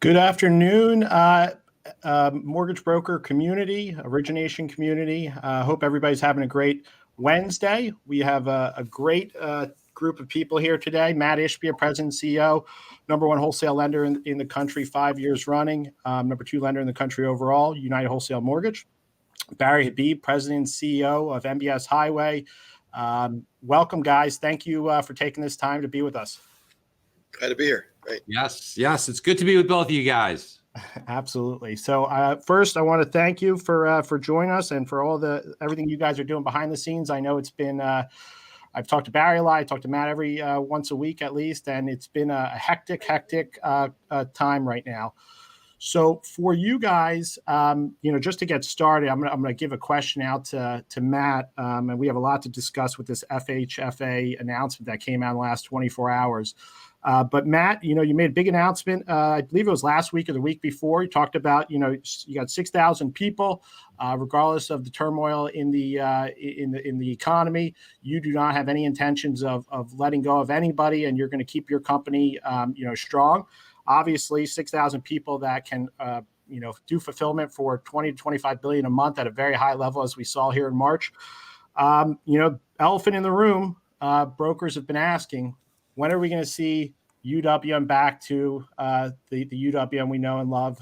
Good afternoon, mortgage broker community, origination community. Hope everybody's having a great Wednesday. We have a great group of people here today. Matt Ishbia, President and CEO, number one wholesale lender in the country, 5 years running, number two lender in the country overall, United Wholesale Mortgage. Barry Habib, President and CEO of MBS Highway. Welcome, guys. Thank you for taking this time to be with us. Glad to be here. Great. Yes. It's good to be with both of you guys. Absolutely. So first, I want to thank you for joining us and for everything you guys are doing behind the scenes. I know it's been I've talked to Barry a lot. I talk to Matt every once a week at least, and it's been a hectic time right now. So for you guys, just to get started, I'm gonna give a question out to Matt, and we have a lot to discuss with this FHFA announcement that came out in the last 24 hours. But Matt, you made a big announcement. I believe it was last week or the week before. You talked about, you got 6,000 people, regardless of the turmoil in the economy. You do not have any intentions of letting go of anybody, and you're going to keep your company, strong. Obviously, 6,000 people that can, do fulfillment for 20 to 25 billion a month at a very high level, as we saw here in March. Elephant in the room. Brokers have been asking, when are we going to see UWM back to the UWM we know and love?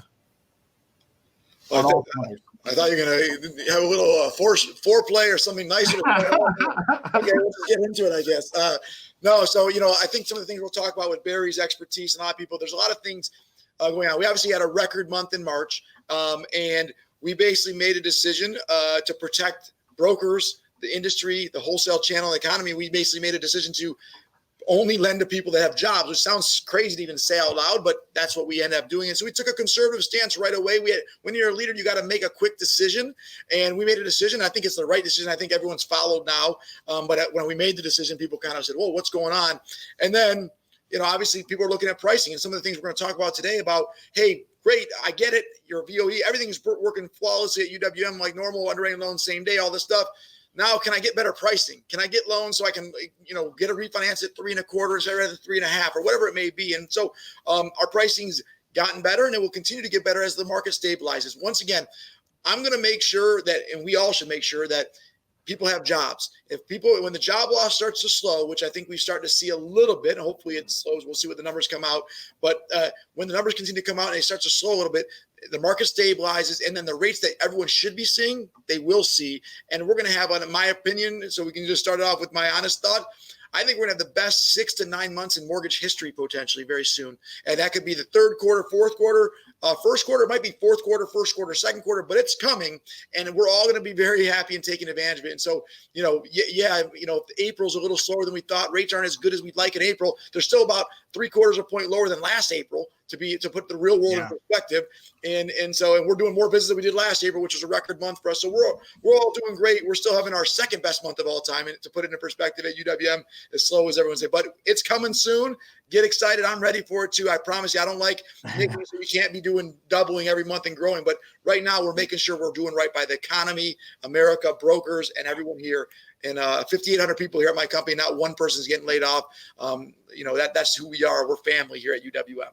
I thought you were going to have a little foreplay or something nicer. Okay, let's get into it, I guess. I think some of the things we'll talk about with Barry's expertise and a lot of people, there's a lot of things going on. We obviously had a record month in March, and we basically made a decision to protect brokers, the industry, the wholesale channel, the economy. We basically made a decision to only lend to people that have jobs, which sounds crazy to even say out loud, but that's what we end up doing. And so we took a conservative stance right away. When you're a leader, you got to make a quick decision. And we made a decision. I think it's the right decision. I think everyone's followed now. But when we made the decision, people kind of said, whoa, what's going on? And then, obviously people are looking at pricing and some of the things we're going to talk about today about, hey, great, I get it. Your VOE, everything's working flawlessly at UWM, like normal, underwriting loans, same day, all this stuff. Now, can I get better pricing? Can I get loans so I can, get a refinance at 3.25 instead of 3.5 or whatever it may be? And so our pricing's gotten better, and it will continue to get better as the market stabilizes. Once again, I'm going to make sure that, and we all should make sure that people have jobs. When the job loss starts to slow, which I think we start to see a little bit, and hopefully it slows, we'll see what the numbers come out. But when the numbers continue to come out and they start to slow a little bit, the market stabilizes, and then the rates that everyone should be seeing, they will see. And we're going to have, in my opinion, so we can just start it off with my honest thought, I think we're going to have the best 6 to 9 months in mortgage history potentially very soon. And that could be the third quarter, fourth quarter, first quarter. It might be fourth quarter, first quarter, second quarter, but it's coming. And we're all going to be very happy and taking advantage of it. And so, if April's a little slower than we thought, rates aren't as good as we'd like in April. They're still about 0.75 point lower than last April to put the real world in perspective. And we're doing more business than we did last April, which was a record month for us. So we're all doing great. We're still having our second best month of all time. And to put it in perspective at UWM, as slow as everyone says, but it's coming soon. Get excited. I'm ready for it too. I promise you, I don't like making so we can't be doubling every month and growing. But right now we're making sure we're doing right by the economy, America, brokers, and everyone here. And 5,800 people here at my company, not one person's getting laid off. That's who we are. We're family here at UWM.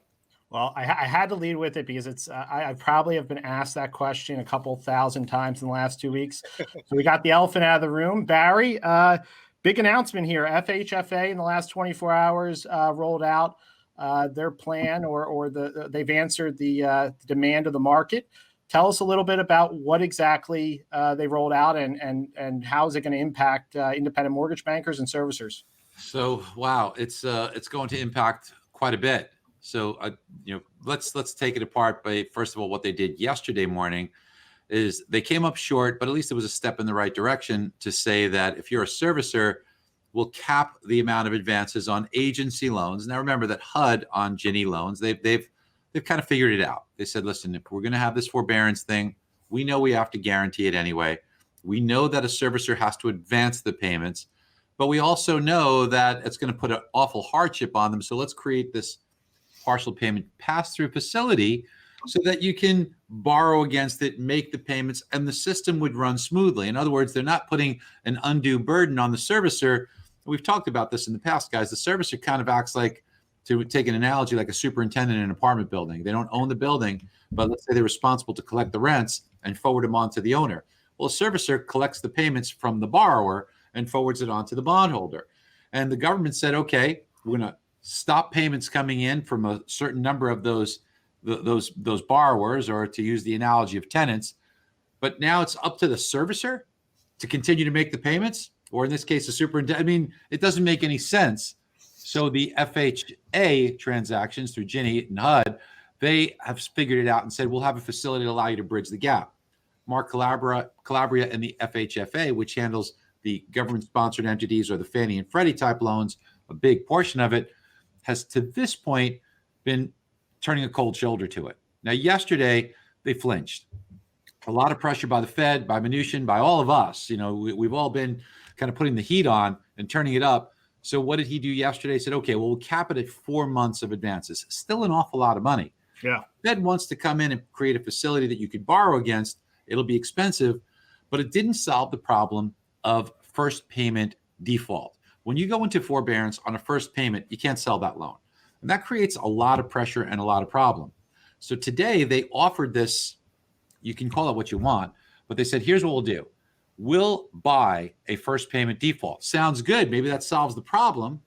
Well, I had to lead with it because it's I probably have been asked that question a couple thousand times in the last 2 weeks. So we got the elephant out of the room. Barry, big announcement here. FHFA in the last 24 hours rolled out their plan, or they've answered the demand of the market. Tell us a little bit about what exactly they rolled out and how is it going to impact independent mortgage bankers and servicers? So, wow, it's going to impact quite a bit. So, let's take it apart by, first of all, what they did yesterday morning is they came up short, but at least it was a step in the right direction to say that if you're a servicer, we'll cap the amount of advances on agency loans. Now, remember that HUD on Ginnie loans, they've kind of figured it out. They said, listen, if we're going to have this forbearance thing, we know we have to guarantee it anyway. We know that a servicer has to advance the payments, but we also know that it's going to put an awful hardship on them. So let's create this partial payment pass-through facility so that you can borrow against it, make the payments, and the system would run smoothly. In other words, they're not putting an undue burden on the servicer. We've talked about this in the past, guys. The servicer kind of acts like to take an analogy like a superintendent in an apartment building. They don't own the building, but let's say they're responsible to collect the rents and forward them on to the owner. Well, a servicer collects the payments from the borrower and forwards it on to the bondholder. And the government said, okay, we're going to stop payments coming in from a certain number of those borrowers, or to use the analogy of tenants. But now it's up to the servicer to continue to make the payments, or in this case, the superintendent. I mean, it doesn't make any sense. So the FHA transactions through Ginnie and HUD, they have figured it out and said, we'll have a facility to allow you to bridge the gap. Mark Calabria and the FHFA, which handles the government-sponsored entities or the Fannie and Freddie type loans, a big portion of it, has to this point been turning a cold shoulder to it. Now, yesterday, they flinched. A lot of pressure by the Fed, by Mnuchin, by all of us. You know, we've all been kind of putting the heat on and turning it up. So what did he do yesterday? He said, okay, well, we'll cap it at 4 months of advances. Still an awful lot of money. Yeah. Fed wants to come in and create a facility that you could borrow against. It'll be expensive, but it didn't solve the problem of first payment default. When you go into forbearance on a first payment, you can't sell that loan. And that creates a lot of pressure and a lot of problem. So today they offered this, you can call it what you want, but they said, here's what we'll do. We'll buy a first payment default. Sounds good. Maybe that solves the problem.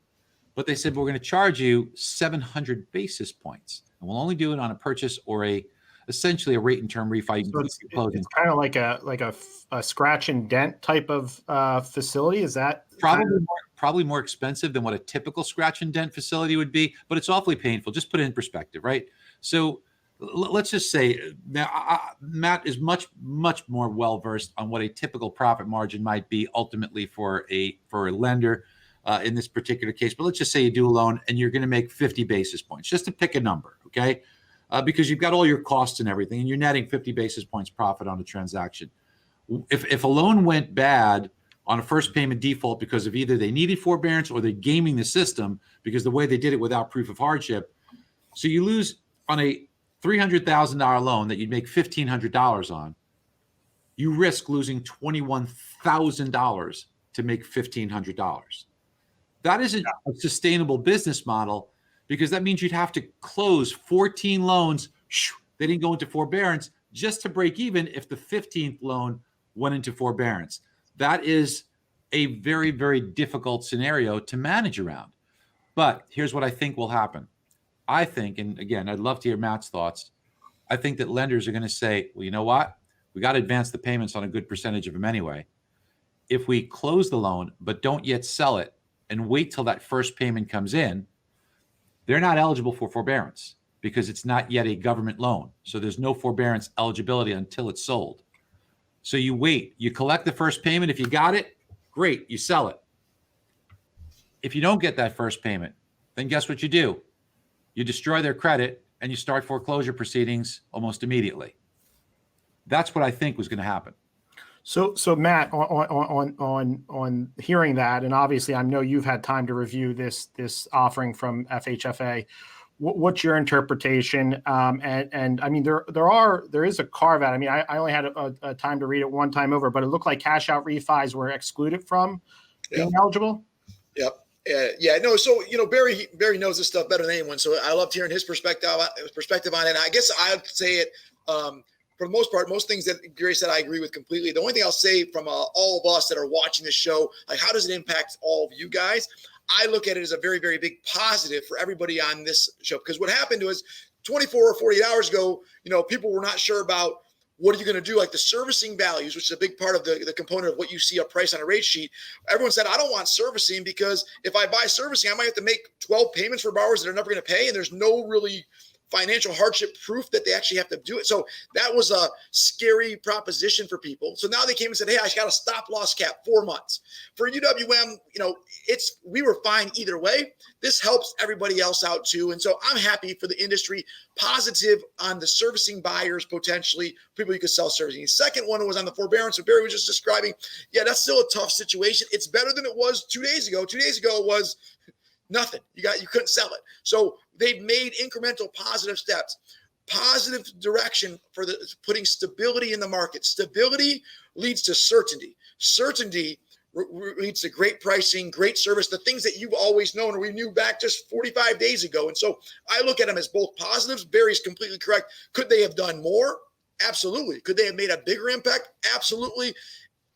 But they said, we're going to charge you 700 basis points. And we'll only do it on a purchase or essentially a rate and term refi. So it's kind of like a scratch and dent type of facility. Is that probably more expensive than what a typical scratch and dent facility would be, but it's awfully painful. Just put it in perspective, right? So let's just say now Matt is much more well versed on what a typical profit margin might be ultimately for a lender in this particular case. But let's just say you do a loan and you're going to make 50 basis points, just to pick a number, okay? Because you've got all your costs and everything, and you're netting 50 basis points profit on a transaction. If a loan went bad on a first payment default because of either they needed forbearance or they're gaming the system because the way they did it without proof of hardship, so you lose on a $300,000 loan that you'd make $1,500 on, you risk losing $21,000 to make $1,500. That isn't a sustainable business model, because that means you'd have to close 14 loans. They didn't go into forbearance just to break even if the 15th loan went into forbearance. That is a very, very difficult scenario to manage around. But here's what I think will happen. I think, and again, I'd love to hear Matt's thoughts. I think that lenders are going to say, well, you know what? We got to advance the payments on a good percentage of them anyway. If we close the loan, but don't yet sell it and wait till that first payment comes in, they're not eligible for forbearance because it's not yet a government loan. So there's no forbearance eligibility until it's sold. So you wait, you collect the first payment. If you got it, great, you sell it. If you don't get that first payment, then guess what you do? You destroy their credit and you start foreclosure proceedings almost immediately. That's what I think was going to happen. So Matt, on hearing that, and obviously I know you've had time to review this offering from FHFA. What's your interpretation? And I mean, there is a carve out. I mean, I only had a time to read it one time over, but it looked like cash out refis were excluded from being eligible. Yep. Yeah, no. So Barry knows this stuff better than anyone. So I loved hearing his perspective on it. And I guess I'd say it. For the most part, most things that Gary said, I agree with completely. The only thing I'll say from all of us that are watching this show, like, how does it impact all of you guys? I look at it as a very, very big positive for everybody on this show, because what happened was 24 or 48 hours ago, people were not sure about what are you going to do, like the servicing values, which is a big part of the component of what you see a price on a rate sheet. Everyone said, I don't want servicing, because if I buy servicing, I might have to make 12 payments for borrowers that are never going to pay, and there's no really financial hardship proof that they actually have to do it. So that was a scary proposition for people. So now they came and said, hey, I got a stop loss cap 4 months. For UWM, we were fine either way. This helps everybody else out too. And so I'm happy for the industry, positive on the servicing buyers, potentially people you could sell servicing. The second one was on the forbearance. So Barry was just describing, yeah, that's still a tough situation. It's better than it was 2 days ago. 2 days ago it was nothing. You couldn't sell it. So they've made incremental positive steps, positive direction for putting stability in the market. Stability leads to certainty. Certainty leads to great pricing, great service, the things that you've always known or we knew back just 45 days ago. And so I look at them as both positives. Barry's completely correct. Could they have done more? Absolutely. Could they have made a bigger impact? Absolutely.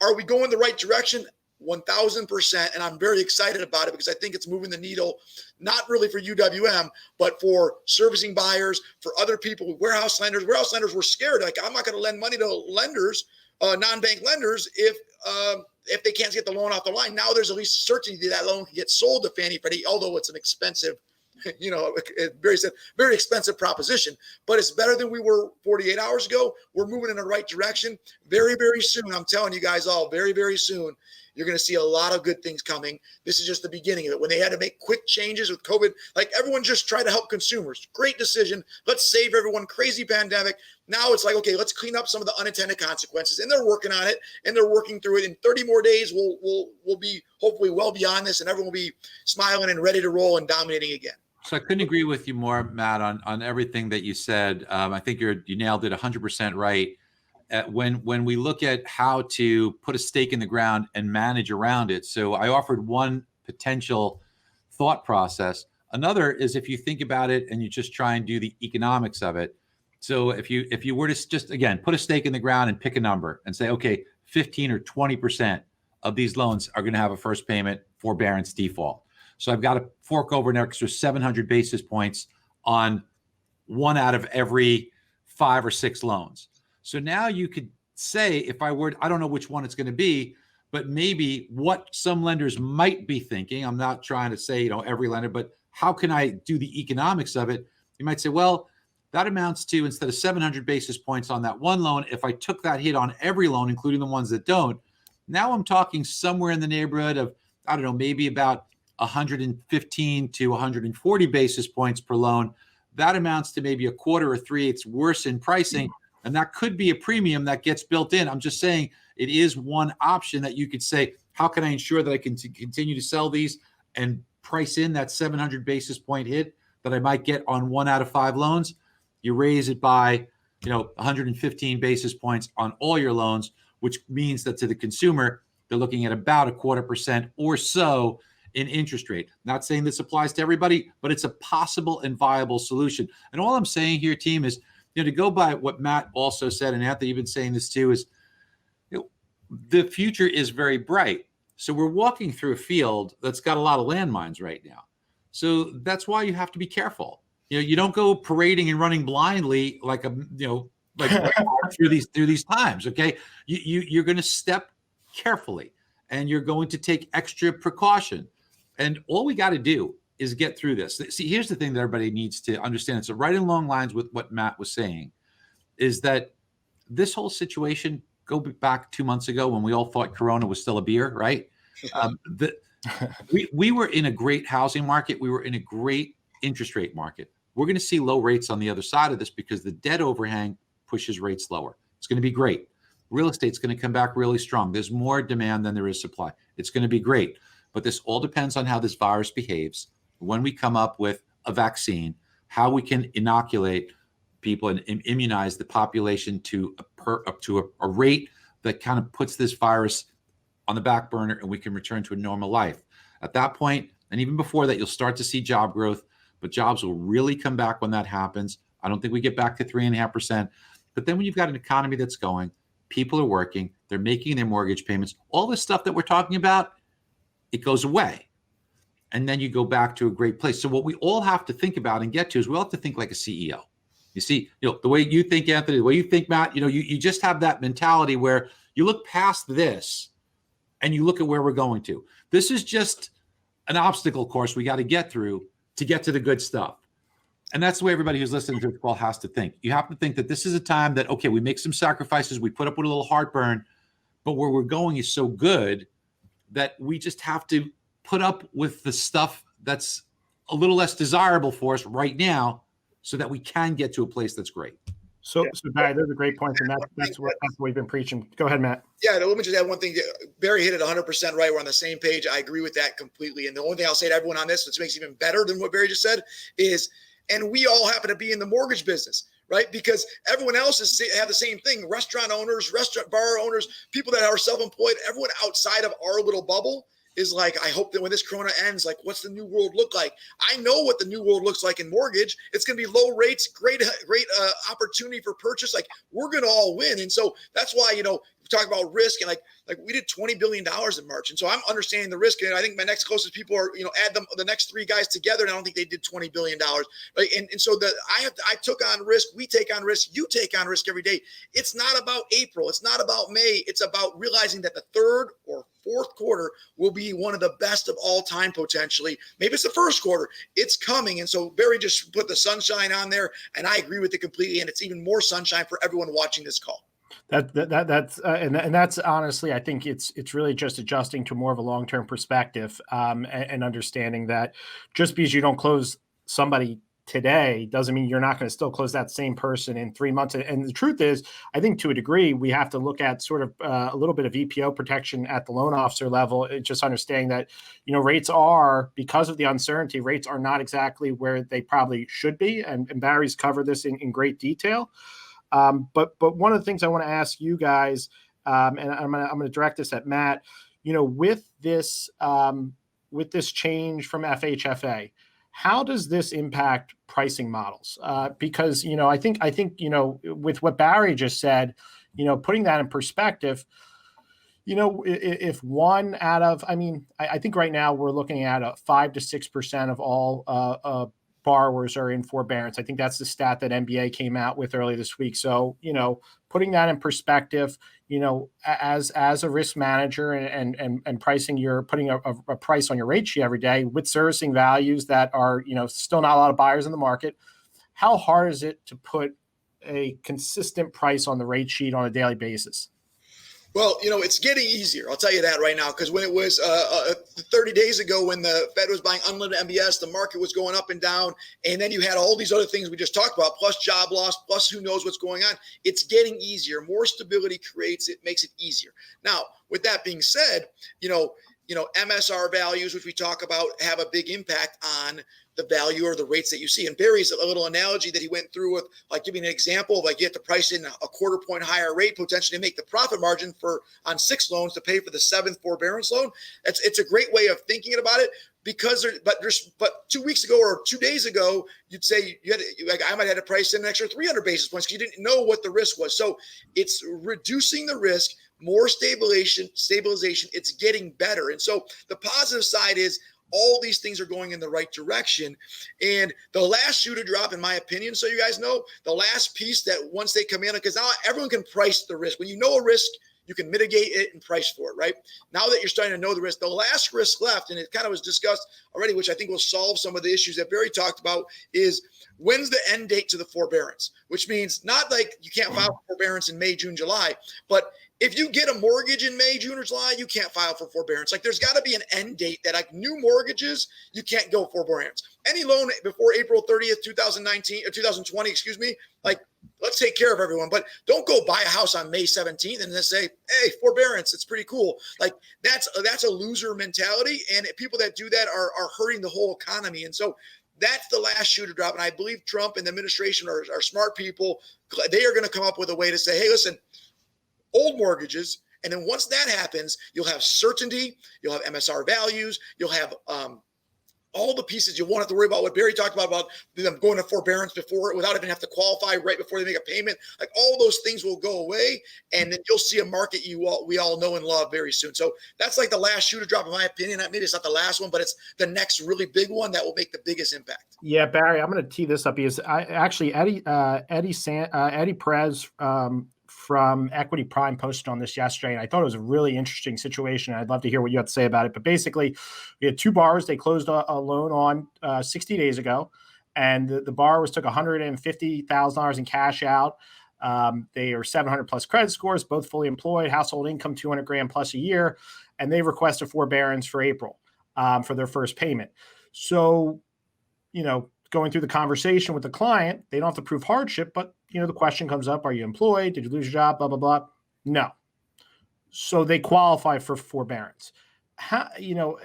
Are we going the right direction? 1,000%. And I'm very excited about it because I think it's moving the needle, not really for UWM, but for servicing buyers, for other people, warehouse lenders. Warehouse lenders were scared. Like, I'm not going to lend money to lenders, non-bank lenders, if they can't get the loan off the line. Now there's at least certainty that loan can get sold to Fannie Freddie, although it's an expensive, very expensive proposition, but it's better than we were 48 hours ago. We're moving in the right direction. Very, very soon. I'm telling you guys all, very, very soon, you're going to see a lot of good things coming. This is just the beginning of it. When they had to make quick changes with COVID, like everyone just tried to help consumers. Great decision. Let's save everyone. Crazy pandemic. Now it's like, okay, let's clean up some of the unintended consequences. And they're working on it and they're working through it. In 30 more days, we'll be hopefully well beyond this and everyone will be smiling and ready to roll and dominating again. So I couldn't agree with you more, Matt, on everything that you said. I think you nailed it 100% right. When we look at how to put a stake in the ground and manage around it. So I offered one potential thought process. Another is if you think about it and you just try and do the economics of it. So if you were to just, again, put a stake in the ground and pick a number and say, okay, 15 or 20% of these loans are going to have a first payment forbearance default. So I've got to fork over an extra 700 basis points on one out of every 5 or 6 loans. So now you could say, if I were, I don't know which one it's going to be, but maybe what some lenders might be thinking, I'm not trying to say, every lender, but how can I do the economics of it? You might say, well, that amounts to, instead of 700 basis points on that one loan, if I took that hit on every loan, including the ones that don't, now I'm talking somewhere in the neighborhood of, I don't know, maybe about 115 to 140 basis points per loan. That amounts to maybe a quarter or 3/8 worse in pricing. And that could be a premium that gets built in. I'm just saying it is one option that you could say, how can I ensure that I can continue to sell these and price in that 700 basis point hit that I might get on 1 out of 5 loans? You raise it by, 115 basis points on all your loans, which means that to the consumer, they're looking at about a 0.25% or so in interest rate. Not saying this applies to everybody, but it's a possible and viable solution. And all I'm saying here, team, is, to go by what Matt also said, and Anthony, you've been saying this too, is the future is very bright. So we're walking through a field that's got a lot of landmines right now. So that's why you have to be careful. You don't go parading and running blindly like through these times. Okay, you're going to step carefully, and you're going to take extra precaution. And all we got to do is get through this. See, here's the thing that everybody needs to understand. So right along lines with what Matt was saying is that this whole situation, go back 2 months ago when we all thought Corona was still a beer, right? We were in a great housing market. We were in a great interest rate market. We're going to see low rates on the other side of this because the debt overhang pushes rates lower. It's going to be great. Real estate's going to come back really strong. There's more demand than there is supply. It's going to be great. But this all depends on how this virus behaves. When we come up with a vaccine, how we can inoculate people and immunize the population to a rate that kind of puts this virus on the back burner and we can return to a normal life. At that point, and even before that, you'll start to see job growth, but jobs will really come back when that happens. I don't think we get back to 3.5%. But then when you've got an economy that's going, people are working, they're making their mortgage payments, all this stuff that we're talking about, it goes away. And then you go back to a great place. So what we all have to think about and get to is we all have to think like a CEO. You see, the way you think, Anthony, the way you think, Matt, you just have that mentality where you look past this and you look at where we're going to. This is just an obstacle course we got to get through to get to the good stuff. And that's the way everybody who's listening to this call has to think. You have to think that this is a time that, okay, we make some sacrifices, we put up with a little heartburn, but where we're going is so good that we just have to put up with the stuff that's a little less desirable for us right now so that we can get to a place that's great. So Barry, those are great points, and that's what we've been preaching. Go ahead, Matt. Yeah, let me just add one thing. Barry hit it 100% right. We're on the same page. I agree with that completely. And the only thing I'll say to everyone on this, which makes it even better than what Barry just said, is, and we all happen to be in the mortgage business, right? Because everyone else have the same thing. Restaurant owners, restaurant bar owners, people that are self-employed, everyone outside of our little bubble is like, I hope that when this corona ends, like, what's the new world look like? I know what the new world looks like in mortgage. It's going to be low rates, great opportunity for purchase. Like, we're going to all win. And so that's why, we talk about risk, and like we did $20 billion in March. And so I'm understanding the risk. And I think my next closest people are, add the next three guys together. And I don't think they did $20 billion. Right. And so I took on risk. We take on risk. You take on risk every day. It's not about April. It's not about May. It's about realizing that the third or fourth quarter will be one of the best of all time, potentially. Maybe it's the first quarter. It's coming. And so Barry just put the sunshine on there, and I agree with it completely. And it's even more sunshine for everyone watching this call. That's honestly, I think it's really just adjusting to more of a long-term perspective, and understanding that just because you don't close somebody today doesn't mean you're not going to still close that same person in 3 months. And the truth is, I think to a degree, we have to look at sort of a little bit of EPO protection at the loan officer level. It's just understanding that, rates are, because of the uncertainty, rates are not exactly where they probably should be. And Barry's covered this in great detail. But one of the things I want to ask you guys, and I'm going to direct this at Matt, with this change from FHFA, how does this impact pricing models? Because, I think, with what Barry just said, putting that in perspective, if one out of, I think right now we're looking at a 5 to 6% of all borrowers are in forbearance. I think that's the stat that MBA came out with earlier this week. So, putting that in perspective, as a risk manager and pricing, you're putting a price on your rate sheet every day with servicing values that are, still not a lot of buyers in the market. How hard is it to put a consistent price on the rate sheet on a daily basis? Well, it's getting easier. I'll tell you that right now, because when it was 30 days ago, when the Fed was buying unlimited MBS, the market was going up and down. And then you had all these other things we just talked about, plus job loss, plus who knows what's going on. It's getting easier. More stability makes it easier. Now, with that being said, MSR values, which we talk about, have a big impact on the value or the rates that you see. And Barry's a little analogy that he went through with, like, giving an example of, like, you have to price in a quarter point higher rate potentially to make the profit margin on 6 loans to pay for the 7th forbearance loan. It's a great way of thinking about it, because but 2 weeks ago or 2 days ago, you'd say I might have to price in an extra 300 basis points because you didn't know what the risk was. So it's reducing the risk, more stabilization. It's getting better. And so the positive side is, all these things are going in the right direction. And the last shoe to drop, in my opinion, so you guys know, the last piece that once they come in, because now everyone can price the risk. When you know a risk, you can mitigate it and price for it, right? Now that you're starting to know the risk, the last risk left, and it kind of was discussed already, which I think will solve some of the issues that Barry talked about, is when's the end date to the forbearance, which means not like you can't file for forbearance in May, June, July, but if you get a mortgage in May, June, or July, you can't file for forbearance. Like, there's got to be an end date that, like, new mortgages, you can't go forbearance. Any loan before April 30th, 2019 or 2020, like, let's take care of everyone, but don't go buy a house on May 17th and then say, hey, forbearance, it's pretty cool. Like, that's a loser mentality. And people that do that are hurting the whole economy. And so that's the last shoe to drop. And I believe Trump and the administration are smart people. They are going to come up with a way to say, hey, listen, old mortgages. And then once that happens, you'll have certainty, you'll have MSR values, you'll have all the pieces. You won't have to worry about what Barry talked about them going to forbearance without even have to qualify right before they make a payment. Like, all those things will go away, and then you'll see a market we all know and love very soon. So that's like the last shoe to drop, in my opinion. Maybe it's not the last one, but it's the next really big one that will make the biggest impact. Yeah, Barry, I'm going to tee this up because Eddie Perez from Equity Prime posted on this yesterday, and I thought it was a really interesting situation. I'd love to hear what you have to say about it. But basically, we had 2 borrowers. They closed a loan on 60 days ago, and the borrowers took $150,000 in cash out. They are 700 plus credit scores, both fully employed, household income 200 grand plus a year, and they requested forbearance for April for their first payment. So, going through the conversation with the client, they don't have to prove hardship, but the question comes up, are you employed? Did you lose your job? Blah, blah, blah. No. So they qualify for forbearance. how,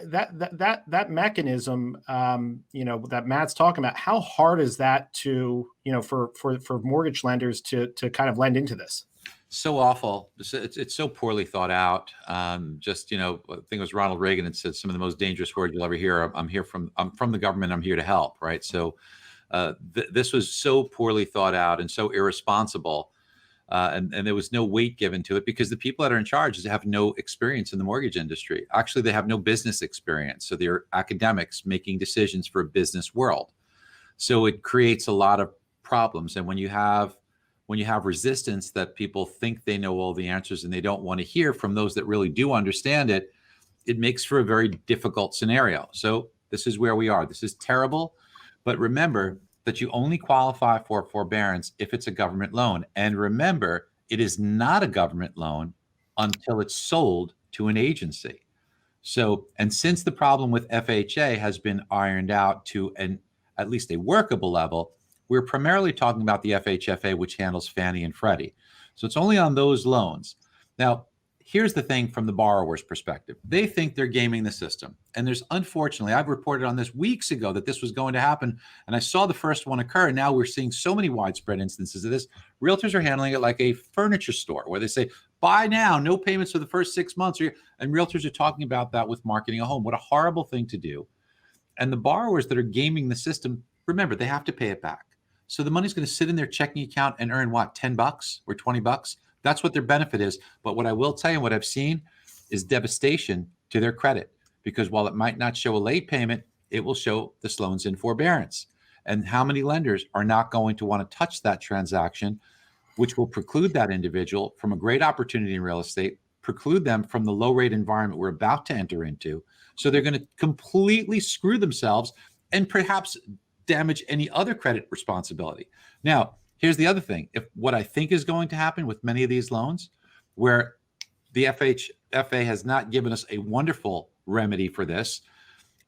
that mechanism, that Matt's talking about, how hard is that to, for mortgage lenders to kind of lend into this? So awful. It's so poorly thought out. I think it was Ronald Reagan that said some of the most dangerous words you'll ever hear. I'm from the government. I'm here to help. Right. So this was so poorly thought out and so irresponsible. And there was no weight given to it because the people that are in charge have no experience in the mortgage industry. Actually, they have no business experience. So they're academics making decisions for a business world. So it creates a lot of problems. And when you have resistance that people think they know all the answers and they don't want to hear from those that really do understand it, it makes for a very difficult scenario. So this is where we are. This is terrible. But remember that you only qualify for forbearance if it's a government loan. And remember, it is not a government loan until it's sold to an agency. So, and since the problem with FHA has been ironed out to at least a workable level, we're primarily talking about the FHFA, which handles Fannie and Freddie. So it's only on those loans. Now, here's the thing from the borrower's perspective. They think they're gaming the system. And unfortunately, I've reported on this weeks ago that this was going to happen. And I saw the first one occur. And now we're seeing so many widespread instances of this. Realtors are handling it like a furniture store where they say, buy now, no payments for the first 6 months. And realtors are talking about that with marketing a home. What a horrible thing to do. And the borrowers that are gaming the system, remember, they have to pay it back. So the money's going to sit in their checking account and earn what, $10 or $20? That's what their benefit is. But what I will tell you and what I've seen is devastation to their credit, because while it might not show a late payment, it will show this loan's in forbearance. And how many lenders are not going to want to touch that transaction, which will preclude that individual from a great opportunity in real estate, preclude them from the low rate environment we're about to enter into. So they're going to completely screw themselves and perhaps damage any other credit responsibility. Now, here's the other thing. If what I think is going to happen with many of these loans, where the FHFA has not given us a wonderful remedy for this,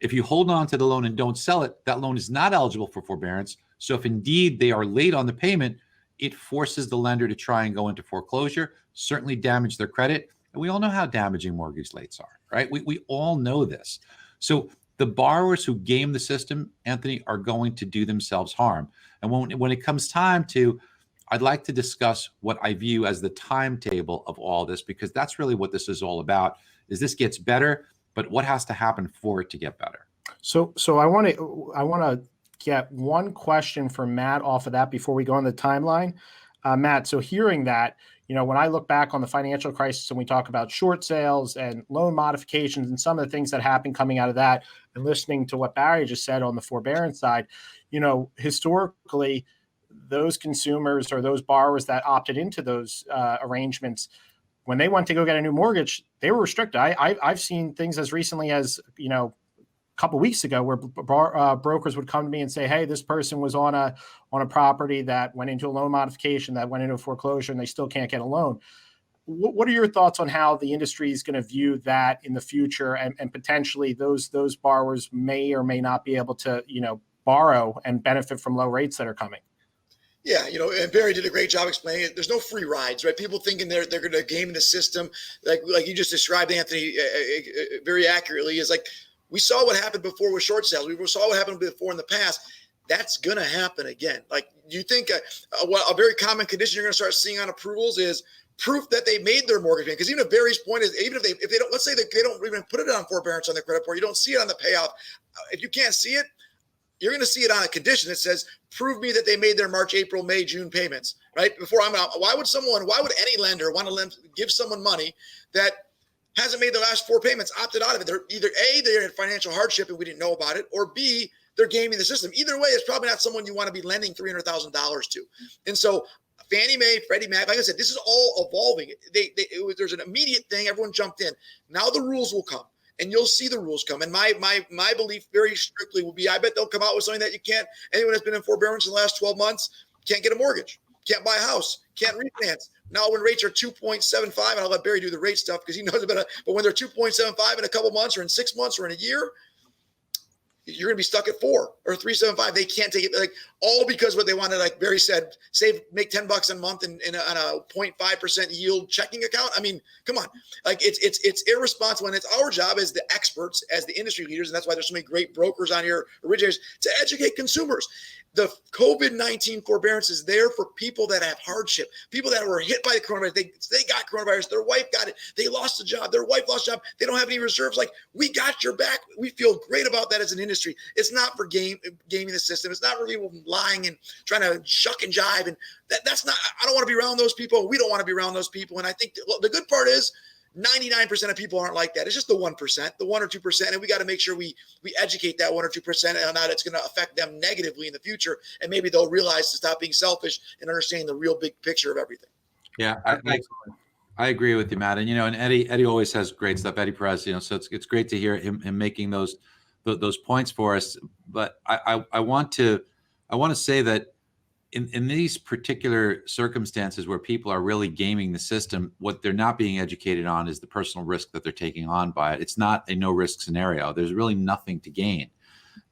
if you hold on to the loan and don't sell it, that loan is not eligible for forbearance. So if indeed they are late on the payment, it forces the lender to try and go into foreclosure, certainly damage their credit. And we all know how damaging mortgage rates are, right? We all know this. So the borrowers who game the system, Anthony, are going to do themselves harm. And when it comes time to, I'd like to discuss what I view as the timetable of all this, because that's really what this is all about, is this gets better, but what has to happen for it to get better? So I want to get one question from Matt off of that before we go on the timeline. Matt, so hearing that, when I look back on the financial crisis and we talk about short sales and loan modifications and some of the things that happened coming out of that, and listening to what Barry just said on the forbearance side, historically, those consumers or those borrowers that opted into those arrangements, when they went to go get a new mortgage, they were restricted. I've seen things as recently as, couple of weeks ago where brokers would come to me and say, hey, this person was on a property that went into a loan modification, that went into a foreclosure, and they still can't get a loan. What are your thoughts on how the industry is going to view that in the future, and potentially those borrowers may or may not be able to, borrow and benefit from low rates that are coming? Yeah, and Barry did a great job explaining it. There's no free rides, right? People thinking they're going to game the system, like you just described, Anthony, very accurately, is like, we saw what happened before with short sales. We saw what happened before in the past. That's going to happen again. Like, you think a very common condition you're going to start seeing on approvals is proof that they made their mortgage payment. Because even if Barry's point is, even if they don't, let's say that they don't even put it on forbearance on their credit report, you don't see it on the payoff. If you can't see it, you're going to see it on a condition that says, prove me that they made their March, April, May, June payments, right? Why would any lender want to give someone money that hasn't made the last 4 payments, opted out of it? They're either A, they're in financial hardship and we didn't know about it, or B, they're gaming the system. Either way, it's probably not someone you want to be lending $300,000 to. And so Fannie Mae, Freddie Mac, like I said, this is all evolving. There's an immediate thing. Everyone jumped in. Now the rules will come, and you'll see the rules come. And my belief very strictly will be, I bet they'll come out with something that anyone that's been in forbearance in the last 12 months can't get a mortgage, can't buy a house, can't refinance. Now, when rates are 2.75, and I'll let Barry do the rate stuff because he knows about it, but when they're 2.75 in a couple months or in 6 months or in a year, you're going to be stuck at 4 or 3.75. They can't take it. Like, all because what they wanted, like Barry said, make $10 a month on a 0.5% yield checking account. I mean, come on, like it's irresponsible, and it's our job as the experts, as the industry leaders, and that's why there's so many great brokers on here, originators, to educate consumers. The COVID-19 forbearance is there for people that have hardship, people that were hit by the coronavirus. They got coronavirus. Their wife got it. They lost a job. Their wife lost a job. They don't have any reserves. Like, we got your back. We feel great about that as an industry. It's not for gaming the system. It's not for people lying and trying to shuck and jive. And that's not, I don't want to be around those people. We don't want to be around those people. And I think the good part is 99% of people aren't like that. It's just the 1%, the 1 or 2%. And we got to make sure we educate that 1 or 2% and not it's going to affect them negatively in the future. And maybe they'll realize to stop being selfish and understanding the real big picture of everything. Yeah, I agree with you, Matt. And, and Eddie always has great stuff. Eddie Perez, so it's great to hear him making those points for us. But I want to say that in these particular circumstances where people are really gaming the system, what they're not being educated on is the personal risk that they're taking on by it. It's not a no risk scenario. There's really nothing to gain.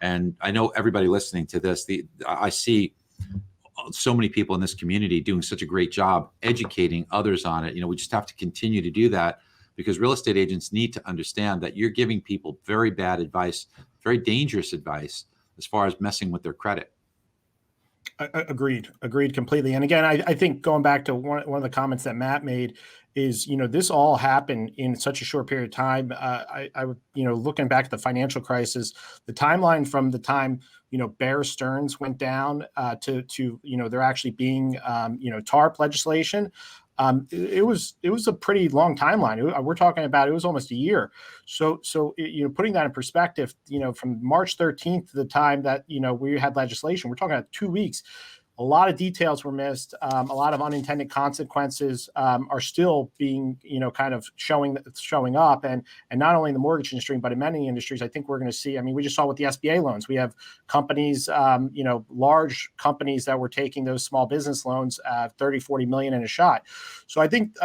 And I know everybody listening to this, I see so many people in this community doing such a great job educating others on it. We just have to continue to do that, because real estate agents need to understand that you're giving people very bad advice, very dangerous advice as far as messing with their credit. Agreed completely. And again, I think going back to one of the comments that Matt made is, this all happened in such a short period of time. I looking back at the financial crisis, the timeline from the time, Bear Stearns went down to there actually being, TARP legislation. It was a pretty long timeline. We're talking about, it was almost a year. So putting that in perspective, from March 13th to the time that, we had legislation, we're talking about 2 weeks. A lot of details were missed. A lot of unintended consequences are still being, kind of showing up, and not only in the mortgage industry, but in many industries. I think we're going to see. I mean, we just saw with the SBA loans. We have companies, large companies that were taking those small business loans, 30, 40 million in a shot. So I think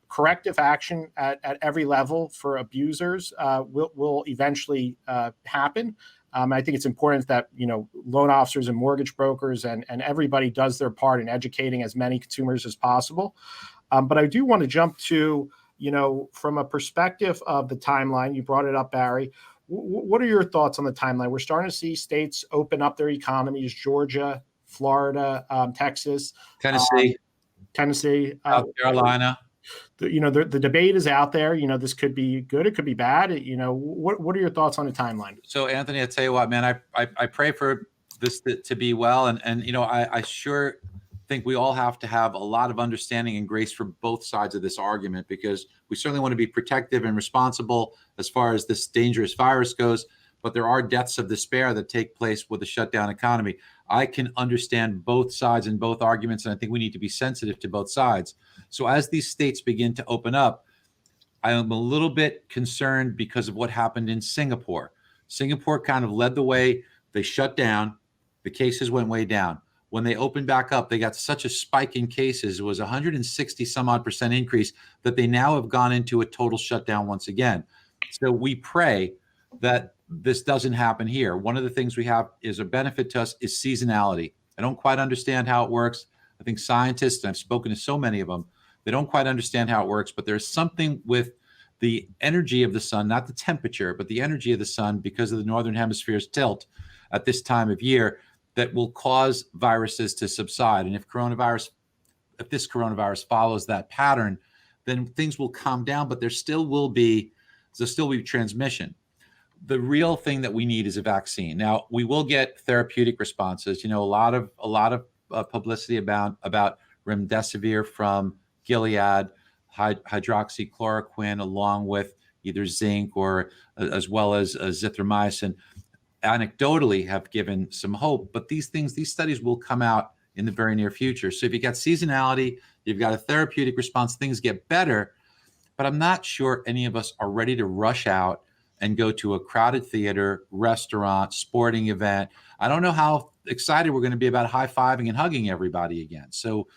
corrective action at every level for abusers will eventually happen. I think it's important that, loan officers and mortgage brokers and everybody does their part in educating as many consumers as possible. But I do want to jump to, from a perspective of the timeline, you brought it up, Barry. What are your thoughts on the timeline? We're starting to see states open up their economies: Georgia, Florida, Texas, Tennessee, South Carolina. The debate is out there. This could be good. It could be bad. What are your thoughts on the timeline? So, Anthony, I tell you what, man, I pray for this to be well. And I sure think we all have to have a lot of understanding and grace for both sides of this argument, because we certainly want to be protective and responsible as far as this dangerous virus goes. But there are deaths of despair that take place with a shutdown economy. I can understand both sides and both arguments, and I think we need to be sensitive to both sides. So as these states begin to open up, I am a little bit concerned because of what happened in Singapore. Singapore kind of led the way. They shut down. The cases went way down. When they opened back up, they got such a spike in cases. It was 160 some odd % increase that they now have gone into a total shutdown once again. So we pray that this doesn't happen here. One of the things we have is a benefit to us is seasonality. I don't quite understand how it works. I think scientists, and I've spoken to so many of them, they don't quite understand how it works, but there's something with the energy of the sun, not the temperature, but the energy of the sun, because of the northern hemisphere's tilt at this time of year, that will cause viruses to subside. And if this coronavirus follows that pattern, then things will calm down, but there'll still be transmission. The real thing that we need is a vaccine. Now, we will get therapeutic responses. A lot of publicity about remdesivir from Gilead, hydroxychloroquine, along with either zinc or as well as azithromycin, anecdotally have given some hope. But these studies will come out in the very near future. So if you got seasonality, you've got a therapeutic response, things get better. But I'm not sure any of us are ready to rush out and go to a crowded theater, restaurant, sporting event. I don't know how excited we're going to be about high-fiving and hugging everybody again. So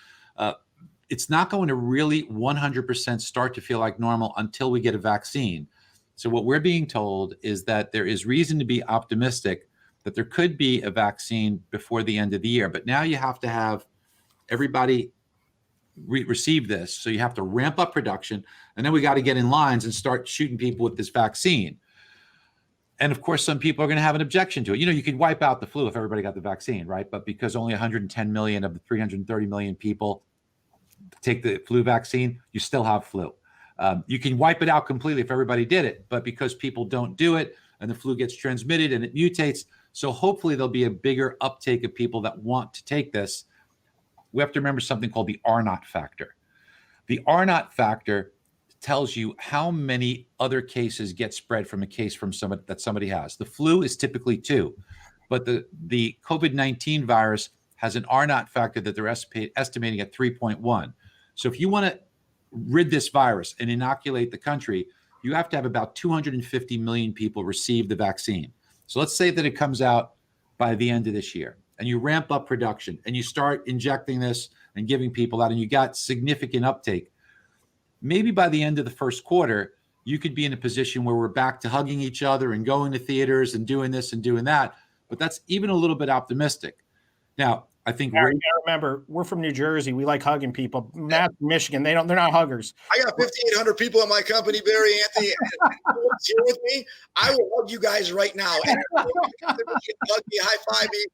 it's not going to really 100% start to feel like normal until we get a vaccine. So what we're being told is that there is reason to be optimistic that there could be a vaccine before the end of the year. But now you have to have everybody receive this. So you have to ramp up production, and then we got to get in lines and start shooting people with this vaccine. And of course, some people are going to have an objection to it. You could wipe out the flu if everybody got the vaccine, right? But because only 110 million of the 330 million people take the flu vaccine, you still have flu. You can wipe it out completely if everybody did it, but because people don't do it and the flu gets transmitted and it mutates, so hopefully there'll be a bigger uptake of people that want to take this. We have to remember something called the R0 factor. The R0 factor tells you how many other cases get spread from a case from somebody has. The flu is typically 2, but the COVID-19 virus has an R0 factor that they're estimating at 3.1. So if you want to rid this virus and inoculate the country, you have to have about 250 million people receive the vaccine. So let's say that it comes out by the end of this year, and you ramp up production and you start injecting this and giving people out, and you got significant uptake. Maybe by the end of the first quarter, you could be in a position where we're back to hugging each other and going to theaters and doing this and doing that. But that's even a little bit optimistic. Now, I think remember, we're from New Jersey. We like hugging people. Matt, Michigan, they're not huggers. I got 5,800 people in my company, Barry, Anthony, and here with me. I will hug you guys right now. And hug me, high five me.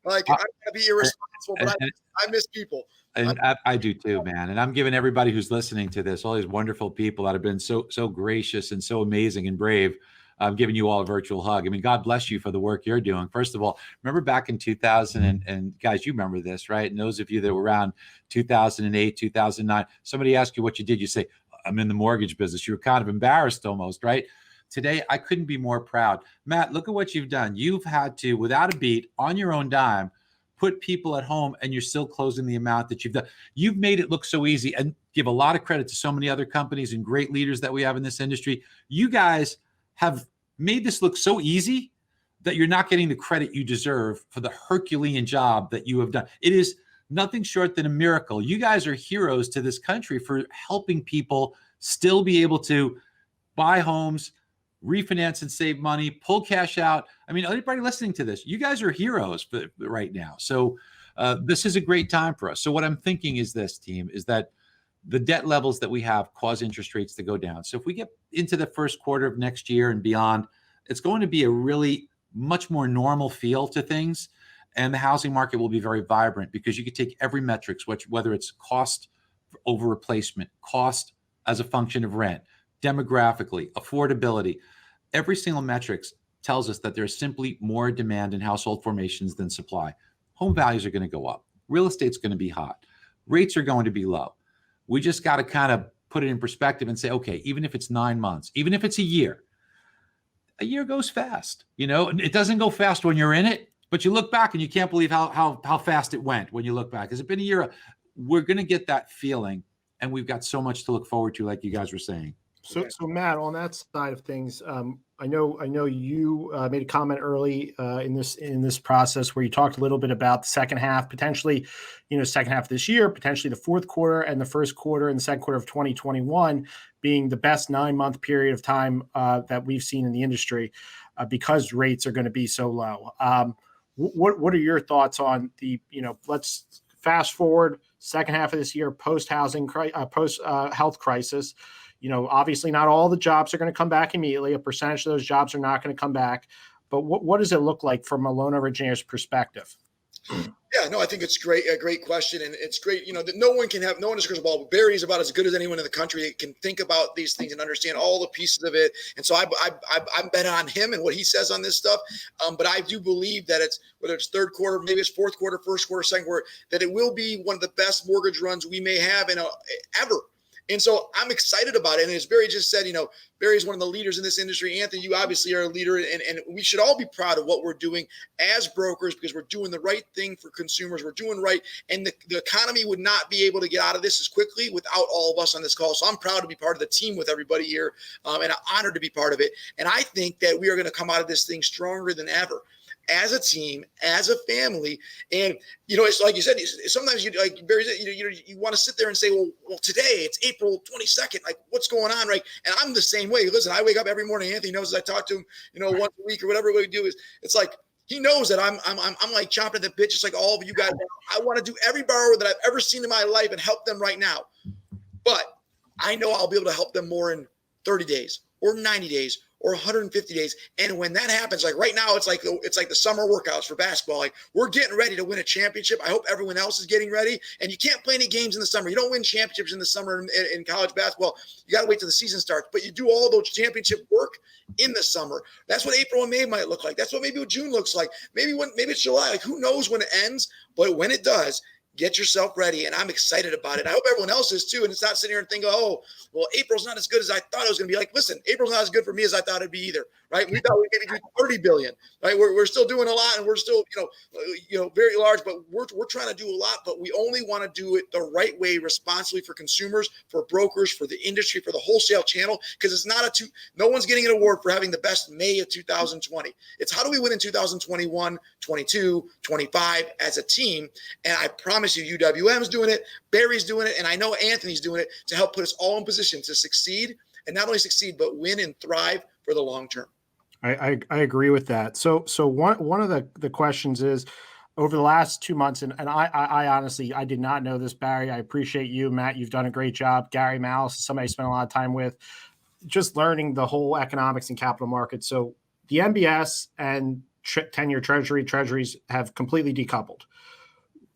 Like, I'm gonna be irresponsible, but I miss people. And I do too, man. And I'm giving everybody who's listening to this, all these wonderful people that have been so gracious and so amazing and brave. I'm giving you all a virtual hug. I mean, God bless you for the work you're doing. First of all, remember back in 2000 and guys, you remember this, right? And those of you that were around 2008, 2009, somebody asked you what you did. You say, I'm in the mortgage business. You were kind of embarrassed almost, right? Today, I couldn't be more proud. Matt, look at what you've done. You've had to, without a beat, on your own dime, put people at home, and you're still closing the amount that you've done. You've made it look so easy, and give a lot of credit to so many other companies and great leaders that we have in this industry. You guys have made this look so easy that you're not getting the credit you deserve for the Herculean job that you have done. It is nothing short than a miracle. You guys are heroes to this country for helping people still be able to buy homes, refinance and save money, pull cash out. I mean, anybody listening to this, you guys are heroes right now. So this is a great time for us. So what I'm thinking is this, team, is that the debt levels that we have cause interest rates to go down. So if we get into the first quarter of next year and beyond, it's going to be a really much more normal feel to things. And the housing market will be very vibrant because you could take every metrics, whether it's cost over replacement, cost as a function of rent, demographically, affordability, every single metrics tells us that there's simply more demand in household formations than supply. Home values are going to go up. Real estate's going to be hot. Rates are going to be low. We just got to kind of put it in perspective and say, okay, even if it's 9 months, even if it's a year goes fast. It doesn't go fast when you're in it, but you look back and you can't believe how fast it went when you look back. Has it been a year? We're going to get that feeling, and we've got so much to look forward to, like you guys were saying. So Matt, on that side of things, I know you made a comment early in this process where you talked a little bit about the second half, potentially, second half of this year, potentially the fourth quarter and the first quarter and the second quarter of 2021 being the best 9-month period of time that we've seen in the industry because rates are going to be so low. What are your thoughts on the, let's fast forward second half of this year, post health crisis? Obviously not all the jobs are going to come back immediately. A percentage of those jobs are not going to come back. But what does it look like from a loan originator's perspective? Yeah, no, I think it's great. A great question. And it's great, that no one has a crystal ball. Barry is about as good as anyone in the country that can think about these things and understand all the pieces of it. And so I'm bet on him and what he says on this stuff. But I do believe that whether it's third quarter, maybe it's fourth quarter, first quarter, second quarter, that it will be one of the best mortgage runs we may have ever. And so I'm excited about it. And as Barry just said, Barry is one of the leaders in this industry. Anthony, you obviously are a leader, and we should all be proud of what we're doing as brokers because we're doing the right thing for consumers. We're doing right. And the economy would not be able to get out of this as quickly without all of us on this call. So I'm proud to be part of the team with everybody here and I'm honored to be part of it. And I think that we are going to come out of this thing stronger than ever. As a team, as a family. And, it's like you said, sometimes you want to sit there and say, well, today it's April 22nd. Like, what's going on, right? And I'm the same way. Listen, I wake up every morning. Anthony knows I talk to him, once a week or whatever we do. It's like, He knows that I'm like chomping at the bit, just like all of you guys. I want to do every borrower that I've ever seen in my life and help them right now. But I know I'll be able to help them more in 30 days or 90 days or 150 days. And when that happens, like right now, it's like the summer workouts for basketball. Like we're getting ready to win a championship. I hope everyone else is getting ready. And you can't play any games in the summer. You don't win championships in the summer in college basketball. You got to wait till the season starts. But you do all those championship work in the summer. That's what April and May might look like. That's what maybe what June looks like. Maybe it's July. Like who knows when it ends? But when it does, get yourself ready, and I'm excited about it. I hope everyone else is too, and it's not sitting here and thinking, oh, well, April's not as good as I thought it was going to be. Like, listen, April's not as good for me as I thought it'd be either, right? We thought we'd maybe do 30 billion, right? We're still doing a lot, and we're still, very large, but we're trying to do a lot, but we only want to do it the right way, responsibly for consumers, for brokers, for the industry, for the wholesale channel, because it's not no one's getting an award for having the best May of 2020. It's how do we win in 2021, 22, 25 as a team, and I promise you, UWM's doing it, Barry's doing it, and I know Anthony's doing it to help put us all in position to succeed, and not only succeed, but win and thrive for the long term. I agree with that. So one of the questions is, over the last 2 months, and I honestly, I did not know this, Barry. I appreciate you, Matt. You've done a great job. Gary Malice, somebody I spent a lot of time with, just learning the whole economics and capital markets. So the MBS and 10-year treasuries have completely decoupled.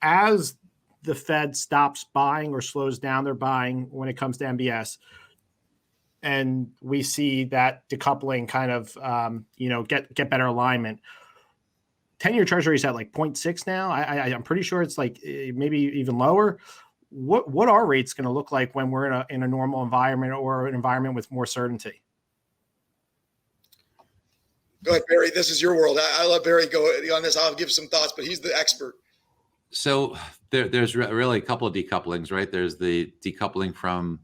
As the Fed stops buying or slows down their buying when it comes to MBS, and we see that decoupling kind of, get better alignment. 10-year treasuries at like 0.6 now. I'm pretty sure it's like maybe even lower. What are rates going to look like when we're in a normal environment or an environment with more certainty? Go ahead, Barry. This is your world. I let Barry go on this. I'll give some thoughts, but he's the expert. So there's really a couple of decouplings, right? There's the decoupling from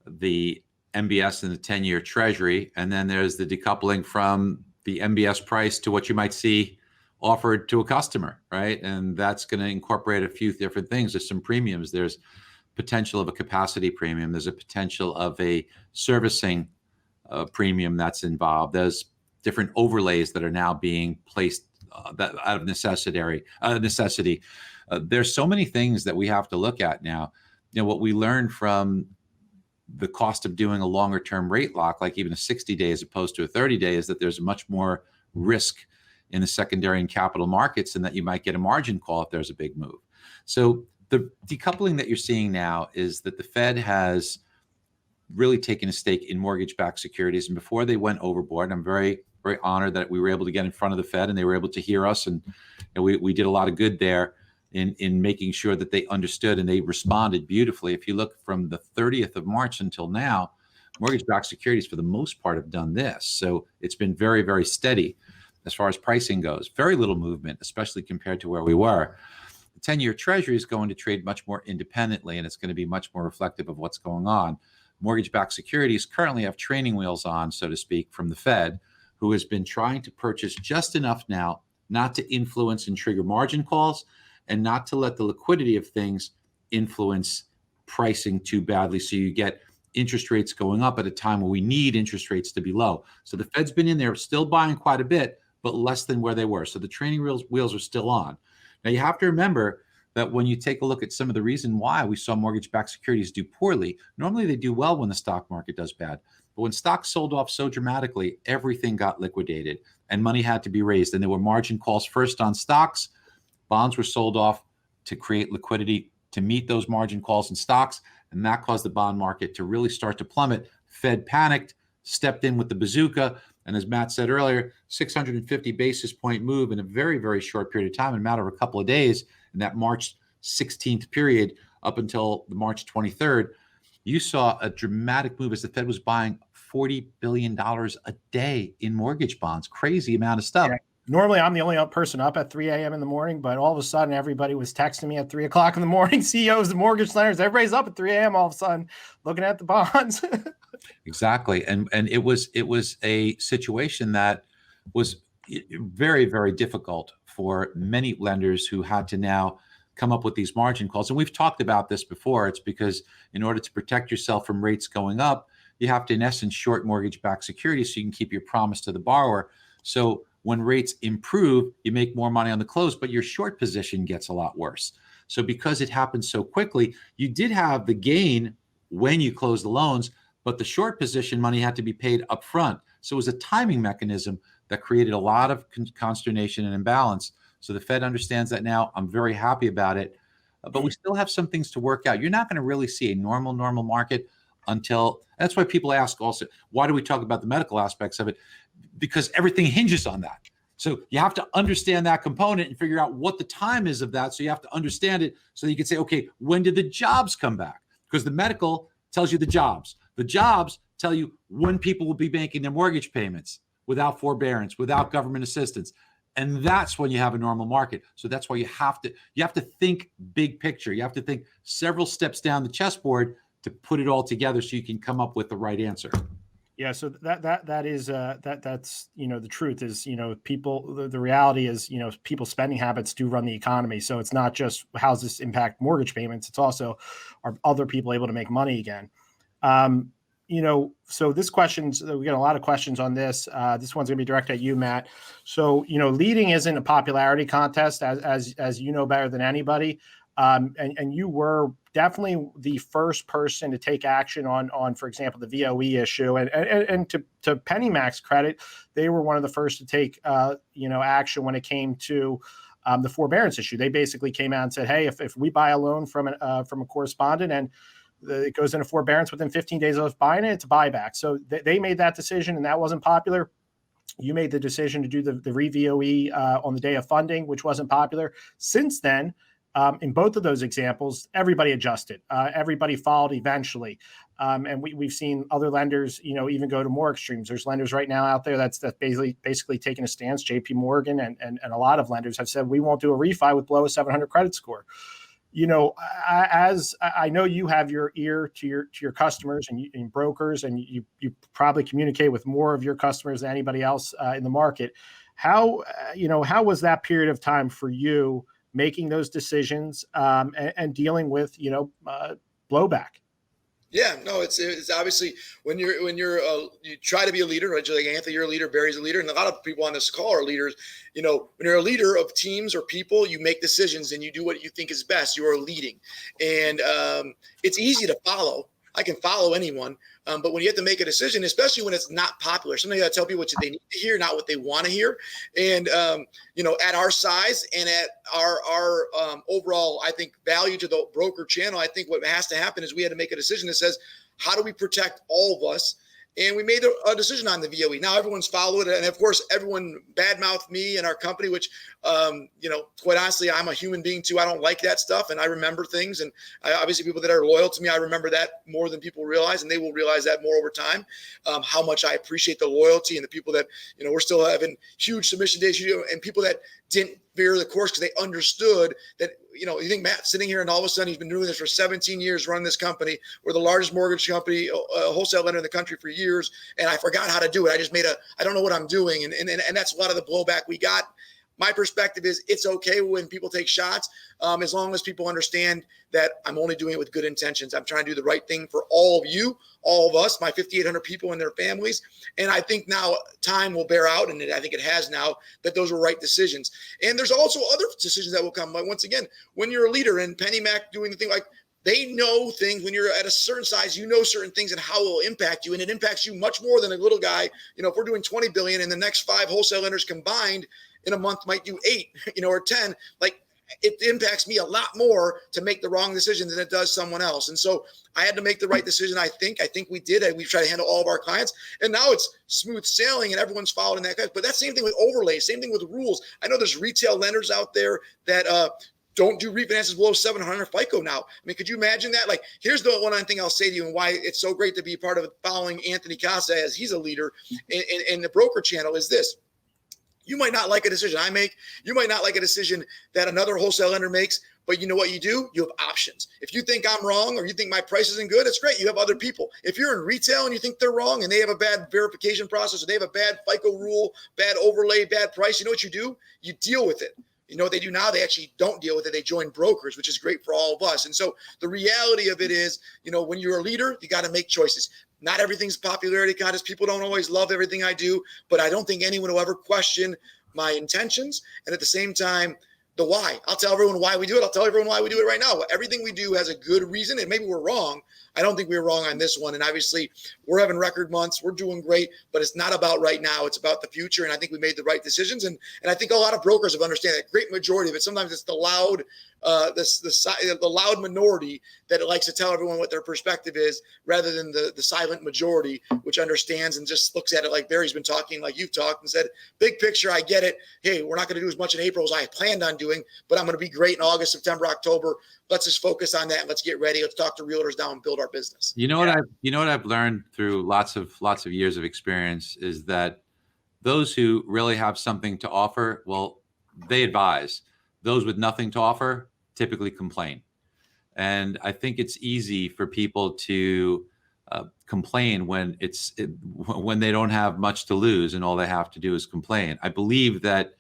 the MBS and the 10-year treasury, and then there's the decoupling from the MBS price to what you might see offered to a customer, right? And that's going to incorporate a few different things. There's some premiums. There's potential of a capacity premium. There's a potential of a servicing premium that's involved. There's different overlays that are now being placed that out of necessity. There's so many things that we have to look at now. What we learned from the cost of doing a longer term rate lock, like even a 60-day as opposed to a 30-day, is that there's much more risk in the secondary and capital markets, and that you might get a margin call if there's a big move. So the decoupling that you're seeing now is that the Fed has really taken a stake in mortgage-backed securities. And before they went overboard, I'm very, very honored that we were able to get in front of the Fed and they were able to hear us. And we did a lot of good there in making sure that they understood, and they responded beautifully. If you look from the 30th of March until now, mortgage-backed securities for the most part have done this. So it's been very, very steady as far as pricing goes. Very little movement, especially compared to where we were. The 10-year treasury is going to trade much more independently, and it's going to be much more reflective of what's going on. Mortgage-backed securities currently have training wheels on, so to speak, from the Fed, who has been trying to purchase just enough now not to influence and trigger margin calls, and not to let the liquidity of things influence pricing too badly. So you get interest rates going up at a time where we need interest rates to be low. So the Fed's been in there still buying quite a bit, but less than where they were. So the training wheels are still on. Now you have to remember that when you take a look at some of the reason why we saw mortgage-backed securities do poorly, normally they do well when the stock market does bad. But when stocks sold off so dramatically, everything got liquidated and money had to be raised. And there were margin calls first on stocks. Bonds were sold off to create liquidity to meet those margin calls in stocks, and that caused the bond market to really start to plummet. Fed panicked, stepped in with the bazooka, and as Matt said earlier, 650 basis point move in a very, very short period of time, in a matter of a couple of days, in that March 16th period up until the March 23rd, you saw a dramatic move as the Fed was buying $40 billion a day in mortgage bonds. Crazy amount of stuff. Yeah. Normally, I'm the only person up at 3 a.m. in the morning, but all of a sudden, everybody was texting me at 3 o'clock in the morning. CEOs and mortgage lenders, everybody's up at 3 a.m. all of a sudden, looking at the bonds. Exactly, and it was a situation that was very, very difficult for many lenders who had to now come up with these margin calls. And we've talked about this before. It's because in order to protect yourself from rates going up, you have to, in essence, short mortgage-backed securities so you can keep your promise to the borrower. So when rates improve, you make more money on the close, but your short position gets a lot worse. So because it happened so quickly, you did have the gain when you closed the loans, but the short position money had to be paid up front. So it was a timing mechanism that created a lot of consternation and imbalance. So the Fed understands that now. I'm very happy about it. But we still have some things to work out. You're not going to really see a normal market until, that's why people ask also, why do we talk about the medical aspects of it? Because everything hinges on that. So you have to understand that component and figure out what the time is of that. So you have to understand it so you can say, okay, when did the jobs come back? Because the medical tells you the jobs. The jobs tell you when people will be making their mortgage payments without forbearance, without government assistance. And that's when you have a normal market. So that's why you have to think big picture. You have to think several steps down the chessboard to put it all together so you can come up with the right answer. Yeah, so that's the truth is, people, the reality is, people's spending habits do run the economy. So it's not just how's this impact mortgage payments, it's also, are other people able to make money again? So this question's, we get a lot of questions on this. This one's gonna be directed at you, Matt. So, leading isn't a popularity contest, as you know better than anybody. And you were definitely the first person to take action on, for example, the VOE issue. And to PennyMac's credit, they were one of the first to take, action when it came to the forbearance issue. They basically came out and said, hey, if we buy a loan from a correspondent and it goes into forbearance within 15 days of us buying it, it's a buyback. So they made that decision, and that wasn't popular. You made the decision to do the re-VOE on the day of funding, which wasn't popular. Since then, in both of those examples, everybody adjusted. Everybody followed eventually. And we've seen other lenders, even go to more extremes. There's lenders right now out there that's basically taking a stance. JP Morgan and a lot of lenders have said, we won't do a refi with below a 700 credit score. As I know you have your ear to your customers and brokers, and you probably communicate with more of your customers than anybody else in the market. How was that period of time for you, making those decisions and dealing with blowback? Yeah, no, it's obviously when you try to be a leader, right? Like Anthony, you're a leader, Barry's a leader, and a lot of people on this call are leaders. When you're a leader of teams or people, you make decisions and you do what you think is best. You are leading, and it's easy to follow. I can follow anyone, but when you have to make a decision, especially when it's not popular, sometimes you got to tell people what they need to hear, not what they want to hear. And at our size and at our overall, I think, value to the broker channel, I think what has to happen is we had to make a decision that says, how do we protect all of us? And we made a decision on the VOE. Now everyone's followed it. And of course, everyone badmouthed me and our company, which, quite honestly, I'm a human being too. I don't like that stuff. And I remember things. And obviously people that are loyal to me, I remember that more than people realize. And they will realize that more over time, how much I appreciate the loyalty and the people that, we're still having huge submission days and people that didn't veer the course because they understood that, you think Matt sitting here and all of a sudden he's been doing this for 17 years, running this company. We're the largest mortgage company, wholesale lender in the country for years. And I forgot how to do it. I just I don't know what I'm doing. And that's a lot of the blowback we got. My perspective is it's okay when people take shots, as long as people understand that I'm only doing it with good intentions. I'm trying to do the right thing for all of you, all of us, my 5,800 people and their families. And I think now time will bear out, and I think it has now, that those were right decisions. And there's also other decisions that will come. But once again, when you're a leader and PennyMac doing the thing, like they know things when you're at a certain size, certain things and how it will impact you. And it impacts you much more than a little guy. If we're doing 20 billion and the next 5 wholesale lenders combined in a month might do 8, or 10, like it impacts me a lot more to make the wrong decision than it does someone else. And so I had to make the right decision. I think we did. We've tried to handle all of our clients, and now it's smooth sailing and everyone's following that. But that's same thing with overlays, same thing with rules. I know there's retail lenders out there that, don't do refinances below 700 FICO now. I mean, could you imagine that? Like, here's the one thing I'll say to you and why it's so great to be part of following Anthony Casa as he's a leader in the broker channel is this. You might not like a decision I make. You might not like a decision that another wholesale lender makes, but you know what you do? You have options. If you think I'm wrong or you think my price isn't good, it's great. You have other people. If you're in retail and you think they're wrong and they have a bad verification process or they have a bad FICO rule, bad overlay, bad price, you know what you do? You deal with it. You know what they do now? They actually don't deal with it. They join brokers, which is great for all of us. And so the reality of it is, when you're a leader, you got to make choices. Not everything's popularity contest. People don't always love everything I do, but I don't think anyone will ever question my intentions. And at the same time, the why. I'll tell everyone why we do it. I'll tell everyone why we do it right now. Everything we do has a good reason, and maybe we're wrong. I don't think we were wrong on this one. And obviously, we're having record months. We're doing great, but it's not about right now. It's about the future. And I think we made the right decisions. And I think a lot of brokers have understand that. Great majority of it. Sometimes it's the loud, the loud minority that likes to tell everyone what their perspective is, rather than the silent majority, which understands and just looks at it like Barry's been talking, like you've talked, and said, big picture, I get it. Hey, we're not going to do as much in April as I planned on doing, but I'm going to be great in August, September, October. Let's just focus on that and let's get ready. Let's talk to realtors now and build our business. You know what I've learned through lots of years of experience is that those who really have something to offer, well, they advise. Those with nothing to offer typically complain. And I think it's easy for people to complain when when they don't have much to lose and all they have to do is complain. I believe that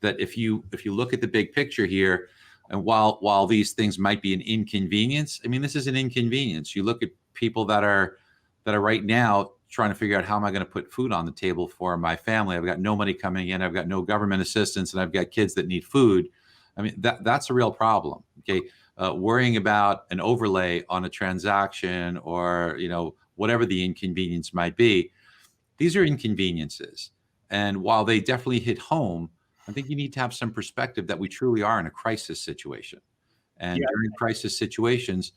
if you look at the big picture here, and while these things might be an inconvenience, I mean, this is an inconvenience. You look at people that are right now trying to figure out, how am I going to put food on the table for my family? I've got no money coming in. I've got no government assistance, and I've got kids that need food. I mean, that's a real problem. Okay. Worrying about an overlay on a transaction, or, whatever the inconvenience might be, these are inconveniences. And while they definitely hit home, I think you need to have some perspective that we truly are in a crisis situation. And during crisis situations,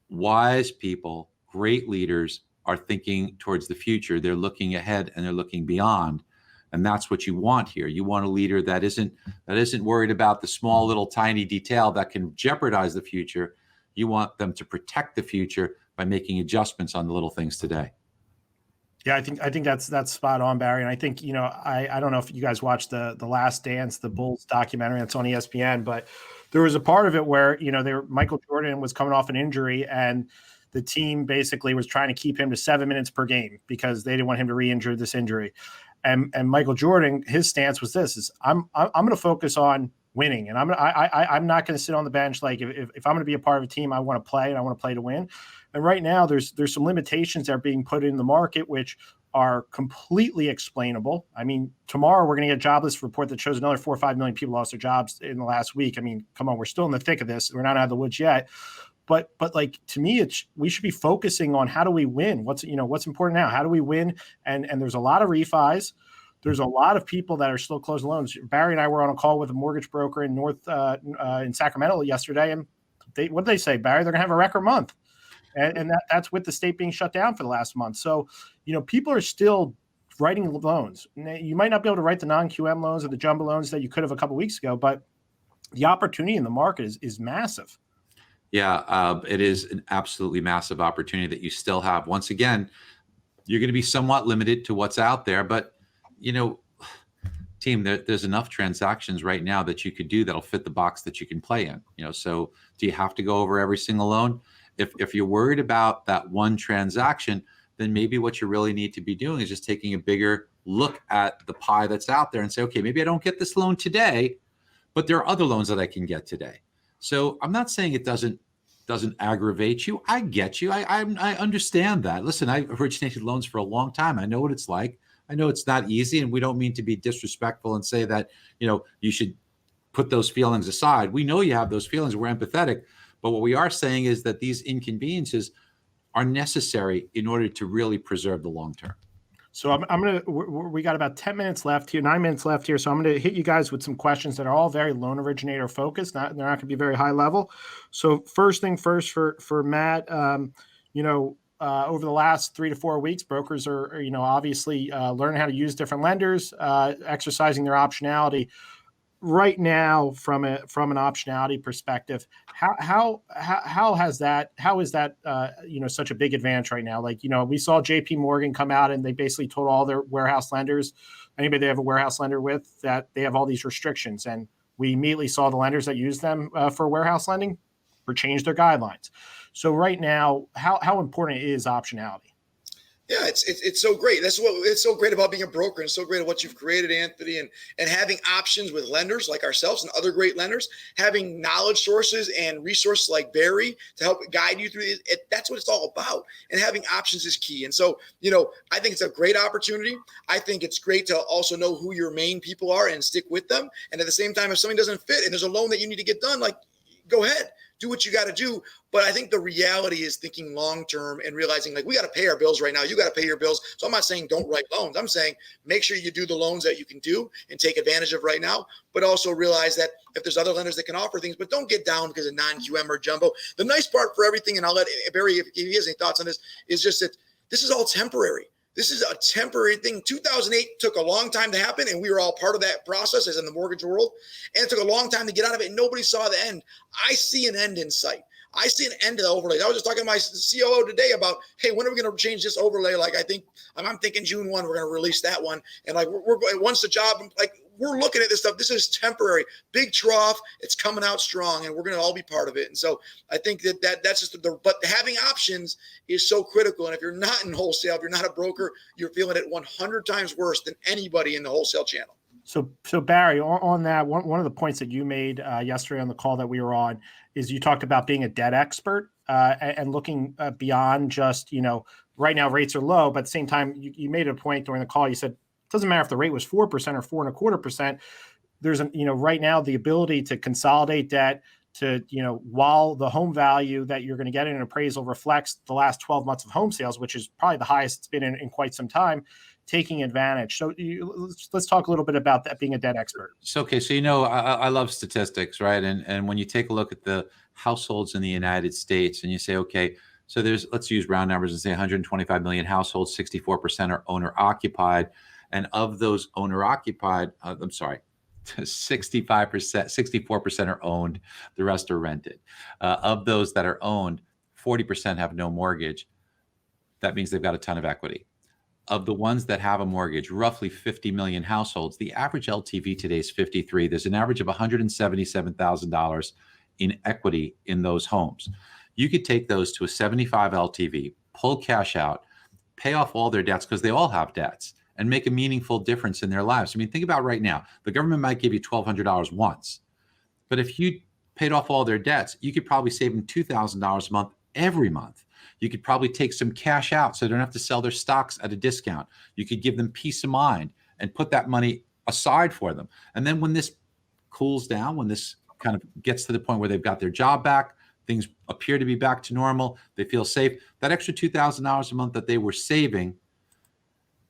wise people, great leaders are thinking towards the future. They're looking ahead and they're looking beyond. And that's what you want here. You want a leader that isn't worried about the small little tiny detail that can jeopardize the future. You want them to protect the future by making adjustments on the little things today. Yeah, I think that's spot on, Barry. And I think, I don't know if you guys watched the Last Dance, the Bulls documentary that's on ESPN, but there was a part of it where, Michael Jordan was coming off an injury, and the team basically was trying to keep him to 7 minutes per game because they didn't want him to re-injure this injury. And Michael Jordan, his stance was this: I'm going to focus on winning, and I'm not going to sit on the bench. Like, if I'm going to be a part of a team, I want to play, and I want to play to win. And right now, there's some limitations that are being put in the market, which are completely explainable. I mean, tomorrow we're going to get a jobless report that shows another 4 or 5 million people lost their jobs in the last week. I mean, come on, we're still in the thick of this. We're not out of the woods yet. But like, to me, we should be focusing on, how do we win? What's important now? How do we win? And there's a lot of refis. There's a lot of people that are still closing loans. Barry and I were on a call with a mortgage broker in in Sacramento yesterday, and what did they say, Barry? They're going to have a record month. And that's with the state being shut down for the last month. So, people are still writing loans. You might not be able to write the non-QM loans or the jumbo loans that you could have a couple of weeks ago, but the opportunity in the market is massive. Yeah, it is an absolutely massive opportunity that you still have. Once again, you're going to be somewhat limited to what's out there, but, team, there's enough transactions right now that you could do that'll fit the box that you can play in. So do you have to go over every single loan? If you're worried about that one transaction, then maybe what you really need to be doing is just taking a bigger look at the pie that's out there and say, okay, maybe I don't get this loan today, but there are other loans that I can get today. So I'm not saying it doesn't aggravate you. I get you. I understand that. Listen, I originated loans for a long time. I know what it's like. I know it's not easy, and we don't mean to be disrespectful and say that, you should put those feelings aside. We know you have those feelings. We're empathetic. But what we are saying is that these inconveniences are necessary in order to really preserve the long term. So we got about 10 minutes left here, 9 minutes left here. So I'm going to hit you guys with some questions that are all very loan originator focused. They're not going to be very high level. So first thing first for Matt, over the last 3 to 4 weeks, brokers are, obviously learning how to use different lenders, exercising their optionality. Right now, from an optionality perspective, how is that such a big advantage right now? Like, we saw JP Morgan come out and they basically told all their warehouse lenders, anybody they have a warehouse lender with, that they have all these restrictions. And we immediately saw the lenders that use them for warehouse lending or change their guidelines. So right now, how important is optionality? Yeah, it's so great. That's what it's so great about being a broker, and so great at what you've created, Anthony, and having options with lenders like ourselves and other great lenders, having knowledge sources and resources like Barry to help guide you through it. That's what it's all about. And having options is key. And so, I think it's a great opportunity. I think it's great to also know who your main people are and stick with them. And at the same time, if something doesn't fit and there's a loan that you need to get done, like, go ahead, do what you got to do. But I think the reality is thinking long term and realizing, like, we got to pay our bills right now. You got to pay your bills. So I'm not saying don't write loans. I'm saying make sure you do the loans that you can do and take advantage of right now, but also realize that if there's other lenders that can offer things, but don't get down because of non-QM or jumbo. The nice part for everything, and I'll let Barry, if he has any thoughts on this, is just that this is all temporary. This is a temporary thing. 2008 took a long time to happen, and we were all part of that process as in the mortgage world. And it took a long time to get out of it, and nobody saw the end. I see an end in sight. I see an end to the overlay. I was just talking to my COO today about, hey, when are we going to change this overlay? Like, I'm thinking June 1, we're going to release that one. And like, we're once the job, like, we're looking at this stuff. This is temporary, big trough. It's coming out strong, and we're going to all be part of it. And so I think that's just but having options is so critical. And if you're not in wholesale, if you're not a broker, you're feeling it 100 times worse than anybody in the wholesale channel. So Barry, on that, one of the points that you made yesterday on the call that we were on is you talked about being a debt expert and looking beyond just, right now rates are low, but at the same time, you made a point during the call. You said, it doesn't matter if the rate was 4% or 4.25%. There's, right now the ability to consolidate debt to, while the home value that you're going to get in an appraisal reflects the last 12 months of home sales, which is probably the highest it's been in quite some time, taking advantage. So let's talk a little bit about that, being a debt expert. So I love statistics, right? And when you take a look at the households in the United States and you say, okay, so let's use round numbers and say 125 million households, 64% are owner occupied. And of those owner occupied, 64% are owned, the rest are rented. Of those that are owned, 40% have no mortgage. That means they've got a ton of equity. Of the ones that have a mortgage, roughly 50 million households, the average LTV today is 53. There's an average of $177,000 in equity in those homes. You could take those to a 75 LTV, pull cash out, pay off all their debts, because they all have debts, and make a meaningful difference in their lives. I mean, think about right now, the government might give you $1,200 once, but if you paid off all their debts, you could probably save them $2,000 a month every month. You could probably take some cash out so they don't have to sell their stocks at a discount. You could give them peace of mind and put that money aside for them. And then when this cools down, when this kind of gets to the point where they've got their job back, things appear to be back to normal, they feel safe, that extra $2,000 a month that they were saving,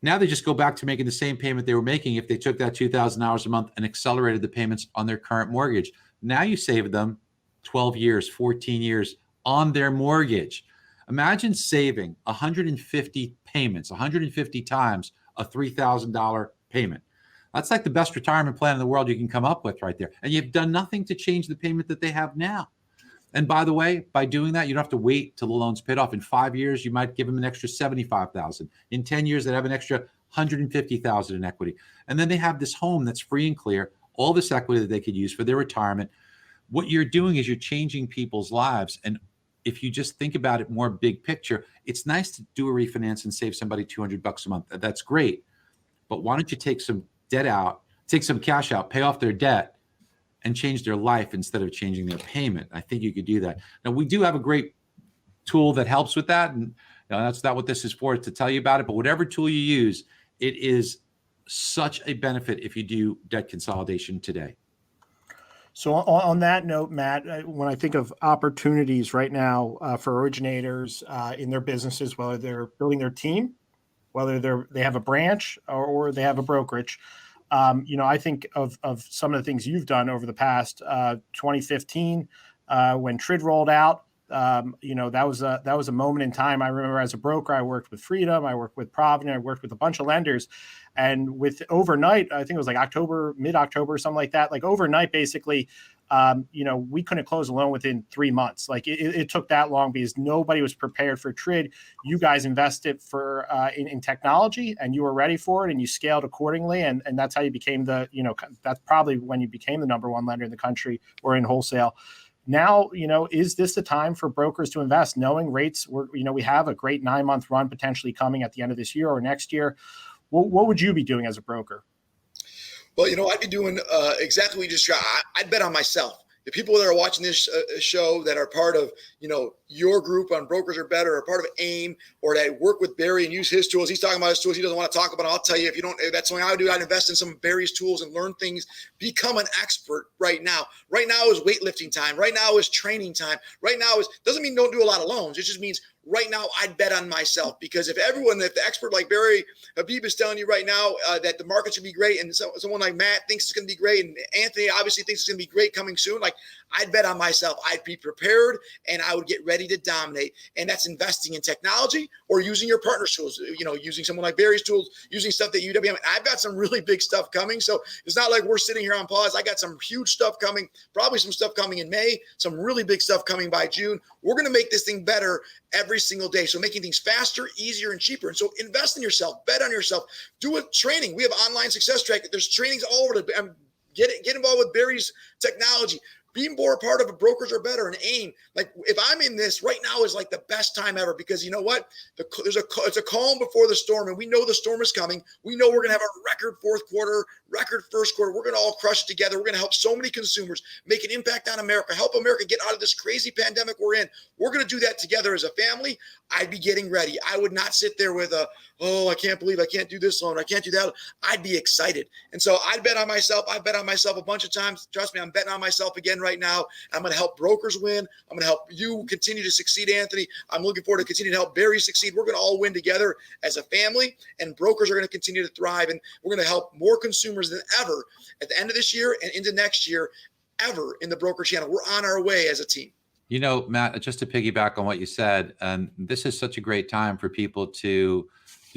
now they just go back to making the same payment they were making if they took that $2,000 a month and accelerated the payments on their current mortgage. Now you saved them 12 years, 14 years on their mortgage. Imagine saving 150 payments, 150 times a $3,000 payment. That's like the best retirement plan in the world you can come up with right there. And you've done nothing to change the payment that they have now. And by the way, by doing that, you don't have to wait till the loan's paid off. In 5 years, you might give them an extra $75,000. In 10 years, they'd have an extra $150,000 in equity. And then they have this home that's free and clear, all this equity that they could use for their retirement. What you're doing is you're changing people's lives. And if you just think about it more big picture, it's nice to do a refinance and save somebody $200 a month. That's great. But why don't you take some debt out, take some cash out, pay off their debt, and change their life instead of changing their payment? I think you could do that. Now, we do have a great tool that helps with that. And that's not what this is for, to tell you about it. But whatever tool you use, it is such a benefit if you do debt consolidation today. So on that note, Matt, when I think of opportunities right now for originators in their businesses, whether they're building their team, whether they have a branch or they have a brokerage, I think of some of the things you've done over the past 2015 when TRID rolled out. That was a moment in time. I remember as a broker, I worked with Freedom, I worked with Provident, I worked with a bunch of lenders, and with overnight, I think it was like mid-October, something like that. Like overnight, basically, we couldn't close a loan within 3 months. Like it took that long because nobody was prepared for TRID. You guys invested in technology, and you were ready for it, and you scaled accordingly, and that's how you became that's probably when you became the number one lender in the country or in wholesale. now, is this the time for brokers to invest, knowing rates we have a great 9-month run potentially coming at the end of this year or next year? What would you be doing as a broker? Well, I'd be doing exactly what you just described. I'd bet on myself. The people that are watching this show that are part of, your group on Brokers Are Better, or part of AIME, or that work with Barry and use his tools. He's talking about his tools he doesn't want to talk about. I'll tell you, if that's something I would do, I'd invest in some of Barry's tools and learn things, become an expert right now. Right now is weightlifting time. Right now is training time. Right now doesn't mean don't do a lot of loans. It just means right now I'd bet on myself, because if the expert like Barry Habib is telling you right now that the market's gonna be great, and someone like Matt thinks it's gonna be great, and Anthony obviously thinks it's gonna be great coming soon, like, I'd bet on myself. I'd be prepared, and I would get ready to dominate. And that's investing in technology or using your partner tools, using someone like Barry's tools, using stuff that UWM. I've got some really big stuff coming. So it's not like we're sitting here on pause. I got some huge stuff coming, probably some stuff coming in May, some really big stuff coming by June. We're going to make this thing better every single day. So making things faster, easier, and cheaper. And so invest in yourself, bet on yourself, do a training. We have online success track. There's trainings all over. Get involved with Barry's technology. Be more part of a Brokers Are Better and AIME. Like, if I'm in this right now is like the best time ever, because you know what? It's a calm before the storm, and we know the storm is coming. We know we're going to have a record fourth quarter, record first quarter. We're going to all crush it together. We're going to help so many consumers, make an impact on America, help America get out of this crazy pandemic we're in. We're going to do that together as a family. I'd be getting ready. I would not sit there with I can't believe I can't do this loan, I can't do that. I'd be excited. And so I'd bet on myself. I bet on myself a bunch of times. Trust me, I'm betting on myself again right now. I'm going to help brokers win. I'm going to help you continue to succeed, Anthony. I'm looking forward to continue to help Barry succeed. We're going to all win together as a family, and brokers are going to continue to thrive. And we're going to help more consumers than ever at the end of this year and into next year, ever in the broker channel. We're on our way as a team. Matt, just to piggyback on what you said, this is such a great time for people to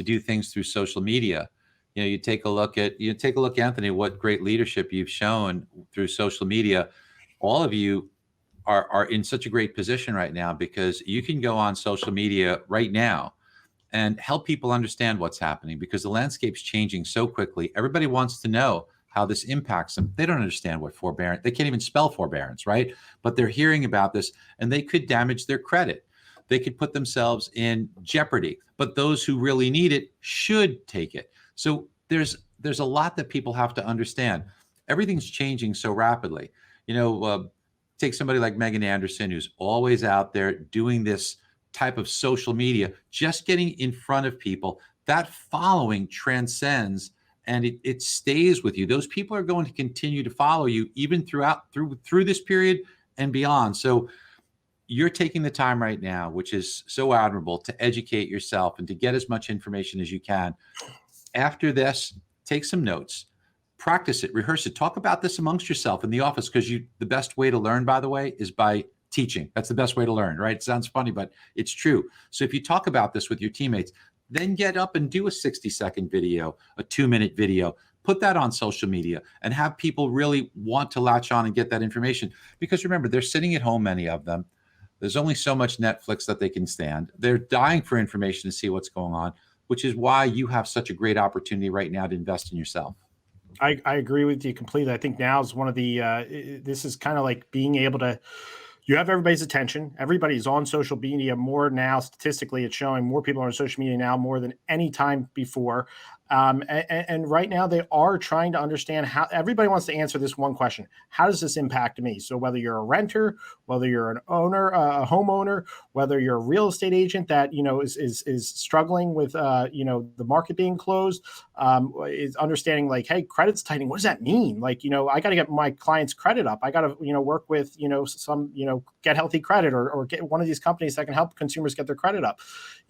do things through social media. You take a look, Anthony, what great leadership you've shown through social media. All of you are in such a great position right now, because you can go on social media right now and help people understand what's happening, because the landscape's changing so quickly. Everybody wants to know how this impacts them. They don't understand what forbearance, they can't even spell forbearance, right? But they're hearing about this, and they could damage their credit. They could put themselves in jeopardy, but those who really need it should take it. So there's a lot that people have to understand. Everything's changing so rapidly. Take somebody like Megan Anderson, who's always out there doing this type of social media, just getting in front of people. That following transcends, and it stays with you. Those people are going to continue to follow you even through this period and beyond. So you're taking the time right now, which is so admirable, to educate yourself and to get as much information as you can. After this, take some notes, practice it, rehearse it, talk about this amongst yourself in the office, because the best way to learn, by the way, is by teaching. That's the best way to learn, right? It sounds funny, but it's true. So if you talk about this with your teammates, then get up and do a 60-second video, a 2-minute video, put that on social media, and have people really want to latch on and get that information. Because remember, they're sitting at home, many of them. There's only so much Netflix that they can stand. They're dying for information to see what's going on, which is why you have such a great opportunity right now to invest in yourself. I agree with you completely. I think now is one of the, this is kind of like being able to, you have everybody's attention. Everybody's on social media more now. Statistically, it's showing more people are on social media now more than any time before. And right now they are trying to understand how. Everybody wants to answer this one question: how does this impact me? So whether you're a renter, whether you're an owner, a homeowner, whether you're a real estate agent that is struggling with the market being closed, is understanding like, hey, credit's tightening. What does that mean? Like, I got to get my client's credit up. I got to work with some Get Healthy Credit or get one of these companies that can help consumers get their credit up.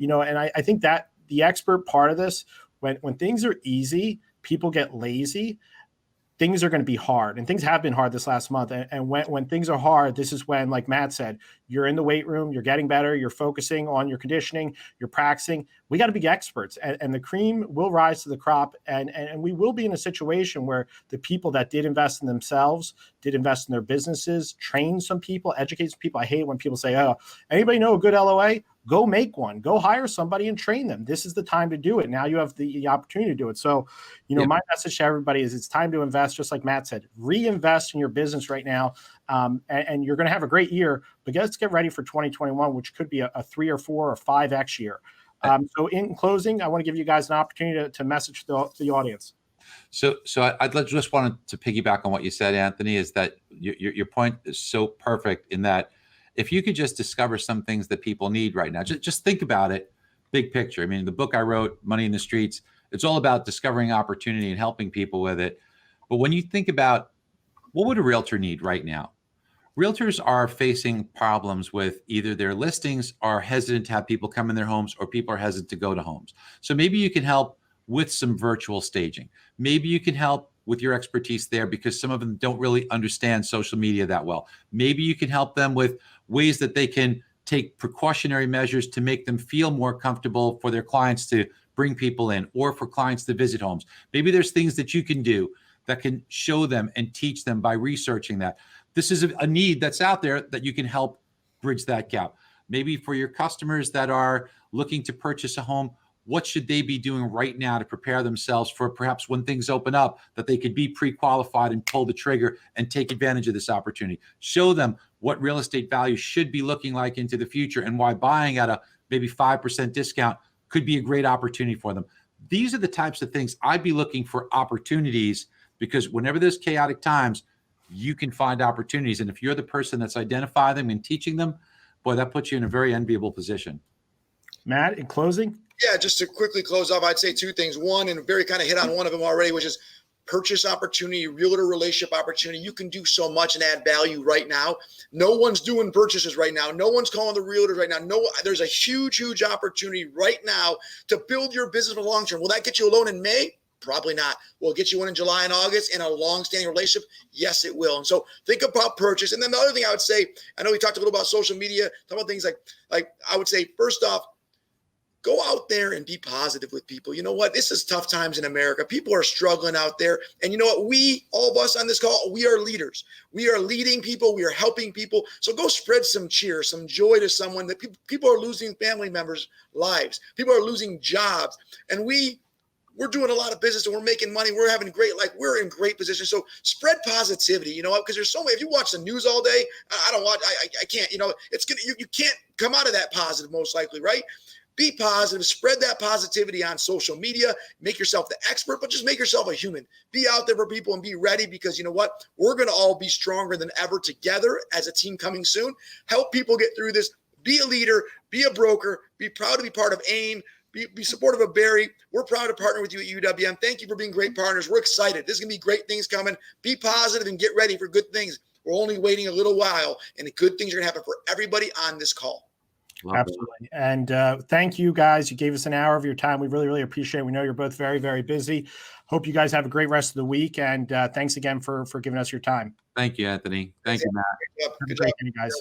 And I think that the expert part of this. When things are easy, people get lazy. Things are going to be hard, and things have been hard this last month. And when things are hard, this is when, like Matt said, you're in the weight room, you're getting better, you're focusing on your conditioning, you're practicing. We got to be experts, and the cream will rise to the crop. And we will be in a situation where the people that did invest in themselves, did invest in their businesses, train some people, educate some people. I hate when people say, "Oh, anybody know a good LOA?" go make one, go hire somebody and train them. This is the time to do it. Now you have the opportunity to do it. So, my message to everybody is it's time to invest. Just like Matt said, reinvest in your business right now. And you're going to have a great year, but let's get ready for 2021, which could be a 3 or 4 or 5X year. So in closing, I want to give you guys an opportunity to message the audience. So I just wanted to piggyback on what you said, Anthony, is that your point is so perfect in that if you could just discover some things that people need right now, just think about it, big picture. I mean, the book I wrote, Money in the Streets, it's all about discovering opportunity and helping people with it. But when you think about what would a realtor need right now? Realtors are facing problems with either their listings are hesitant to have people come in their homes, or people are hesitant to go to homes. So maybe you can help with some virtual staging. Maybe you can help with your expertise there because some of them don't really understand social media that well. Maybe you can help them with ways that they can take precautionary measures to make them feel more comfortable for their clients to bring people in, or for clients to visit homes. Maybe there's things that you can do that can show them and teach them by researching that. This is a need that's out there that you can help bridge that gap. Maybe for your customers that are looking to purchase a home, what should they be doing right now to prepare themselves for perhaps when things open up, that they could be pre-qualified and pull the trigger and take advantage of this opportunity? Show them what real estate value should be looking like into the future, and why buying at a maybe 5% discount could be a great opportunity for them. These are the types of things I'd be looking for opportunities, because whenever there's chaotic times, you can find opportunities. And if you're the person that's identifying them and teaching them, boy, that puts you in a very enviable position. Matt, in closing? Yeah, just to quickly close off, I'd say 2 things. One, and Barry kind of hit on one of them already, which is purchase opportunity, realtor relationship opportunity. You can do so much and add value right now. No one's doing purchases right now. No one's calling the realtors right now. There's a huge, huge opportunity right now to build your business for the long term. Will that get you a loan in May? Probably not. Will it get you one in July and August and a long-standing relationship? Yes, it will. And so think about purchase. And then the other thing I would say, I know we talked a little about social media, talk about things like I would say, first off, go out there and be positive with people. You know what? This is tough times in America. People are struggling out there. And you know what? All of us on this call, we are leaders. We are leading people. We are helping people. So go spread some cheer, some joy to someone that people are losing family members' lives. People are losing jobs. And we're doing a lot of business and we're making money. We're having we're in great position. So spread positivity, you know what? Because there's so many, if you watch the news all day, I can't, you can't come out of that positive most likely, right? Be positive, spread that positivity on social media, make yourself the expert, but just make yourself a human. Be out there for people and be ready, because you know what? We're going to all be stronger than ever together as a team coming soon. Help people get through this. Be a leader, be a broker, be proud to be part of AIME. Be supportive of Barry. We're proud to partner with you at UWM. Thank you for being great partners. We're excited. There's going to be great things coming. Be positive and get ready for good things. We're only waiting a little while, and the good things are going to happen for everybody on this call. Absolutely. And thank you, guys. You gave us an hour of your time. We really, really appreciate it. We know you're both very, very busy. Hope you guys have a great rest of the week. And thanks again for giving us your time. Thank you, Anthony. Thank you, Matt. Good job. Good job, guys.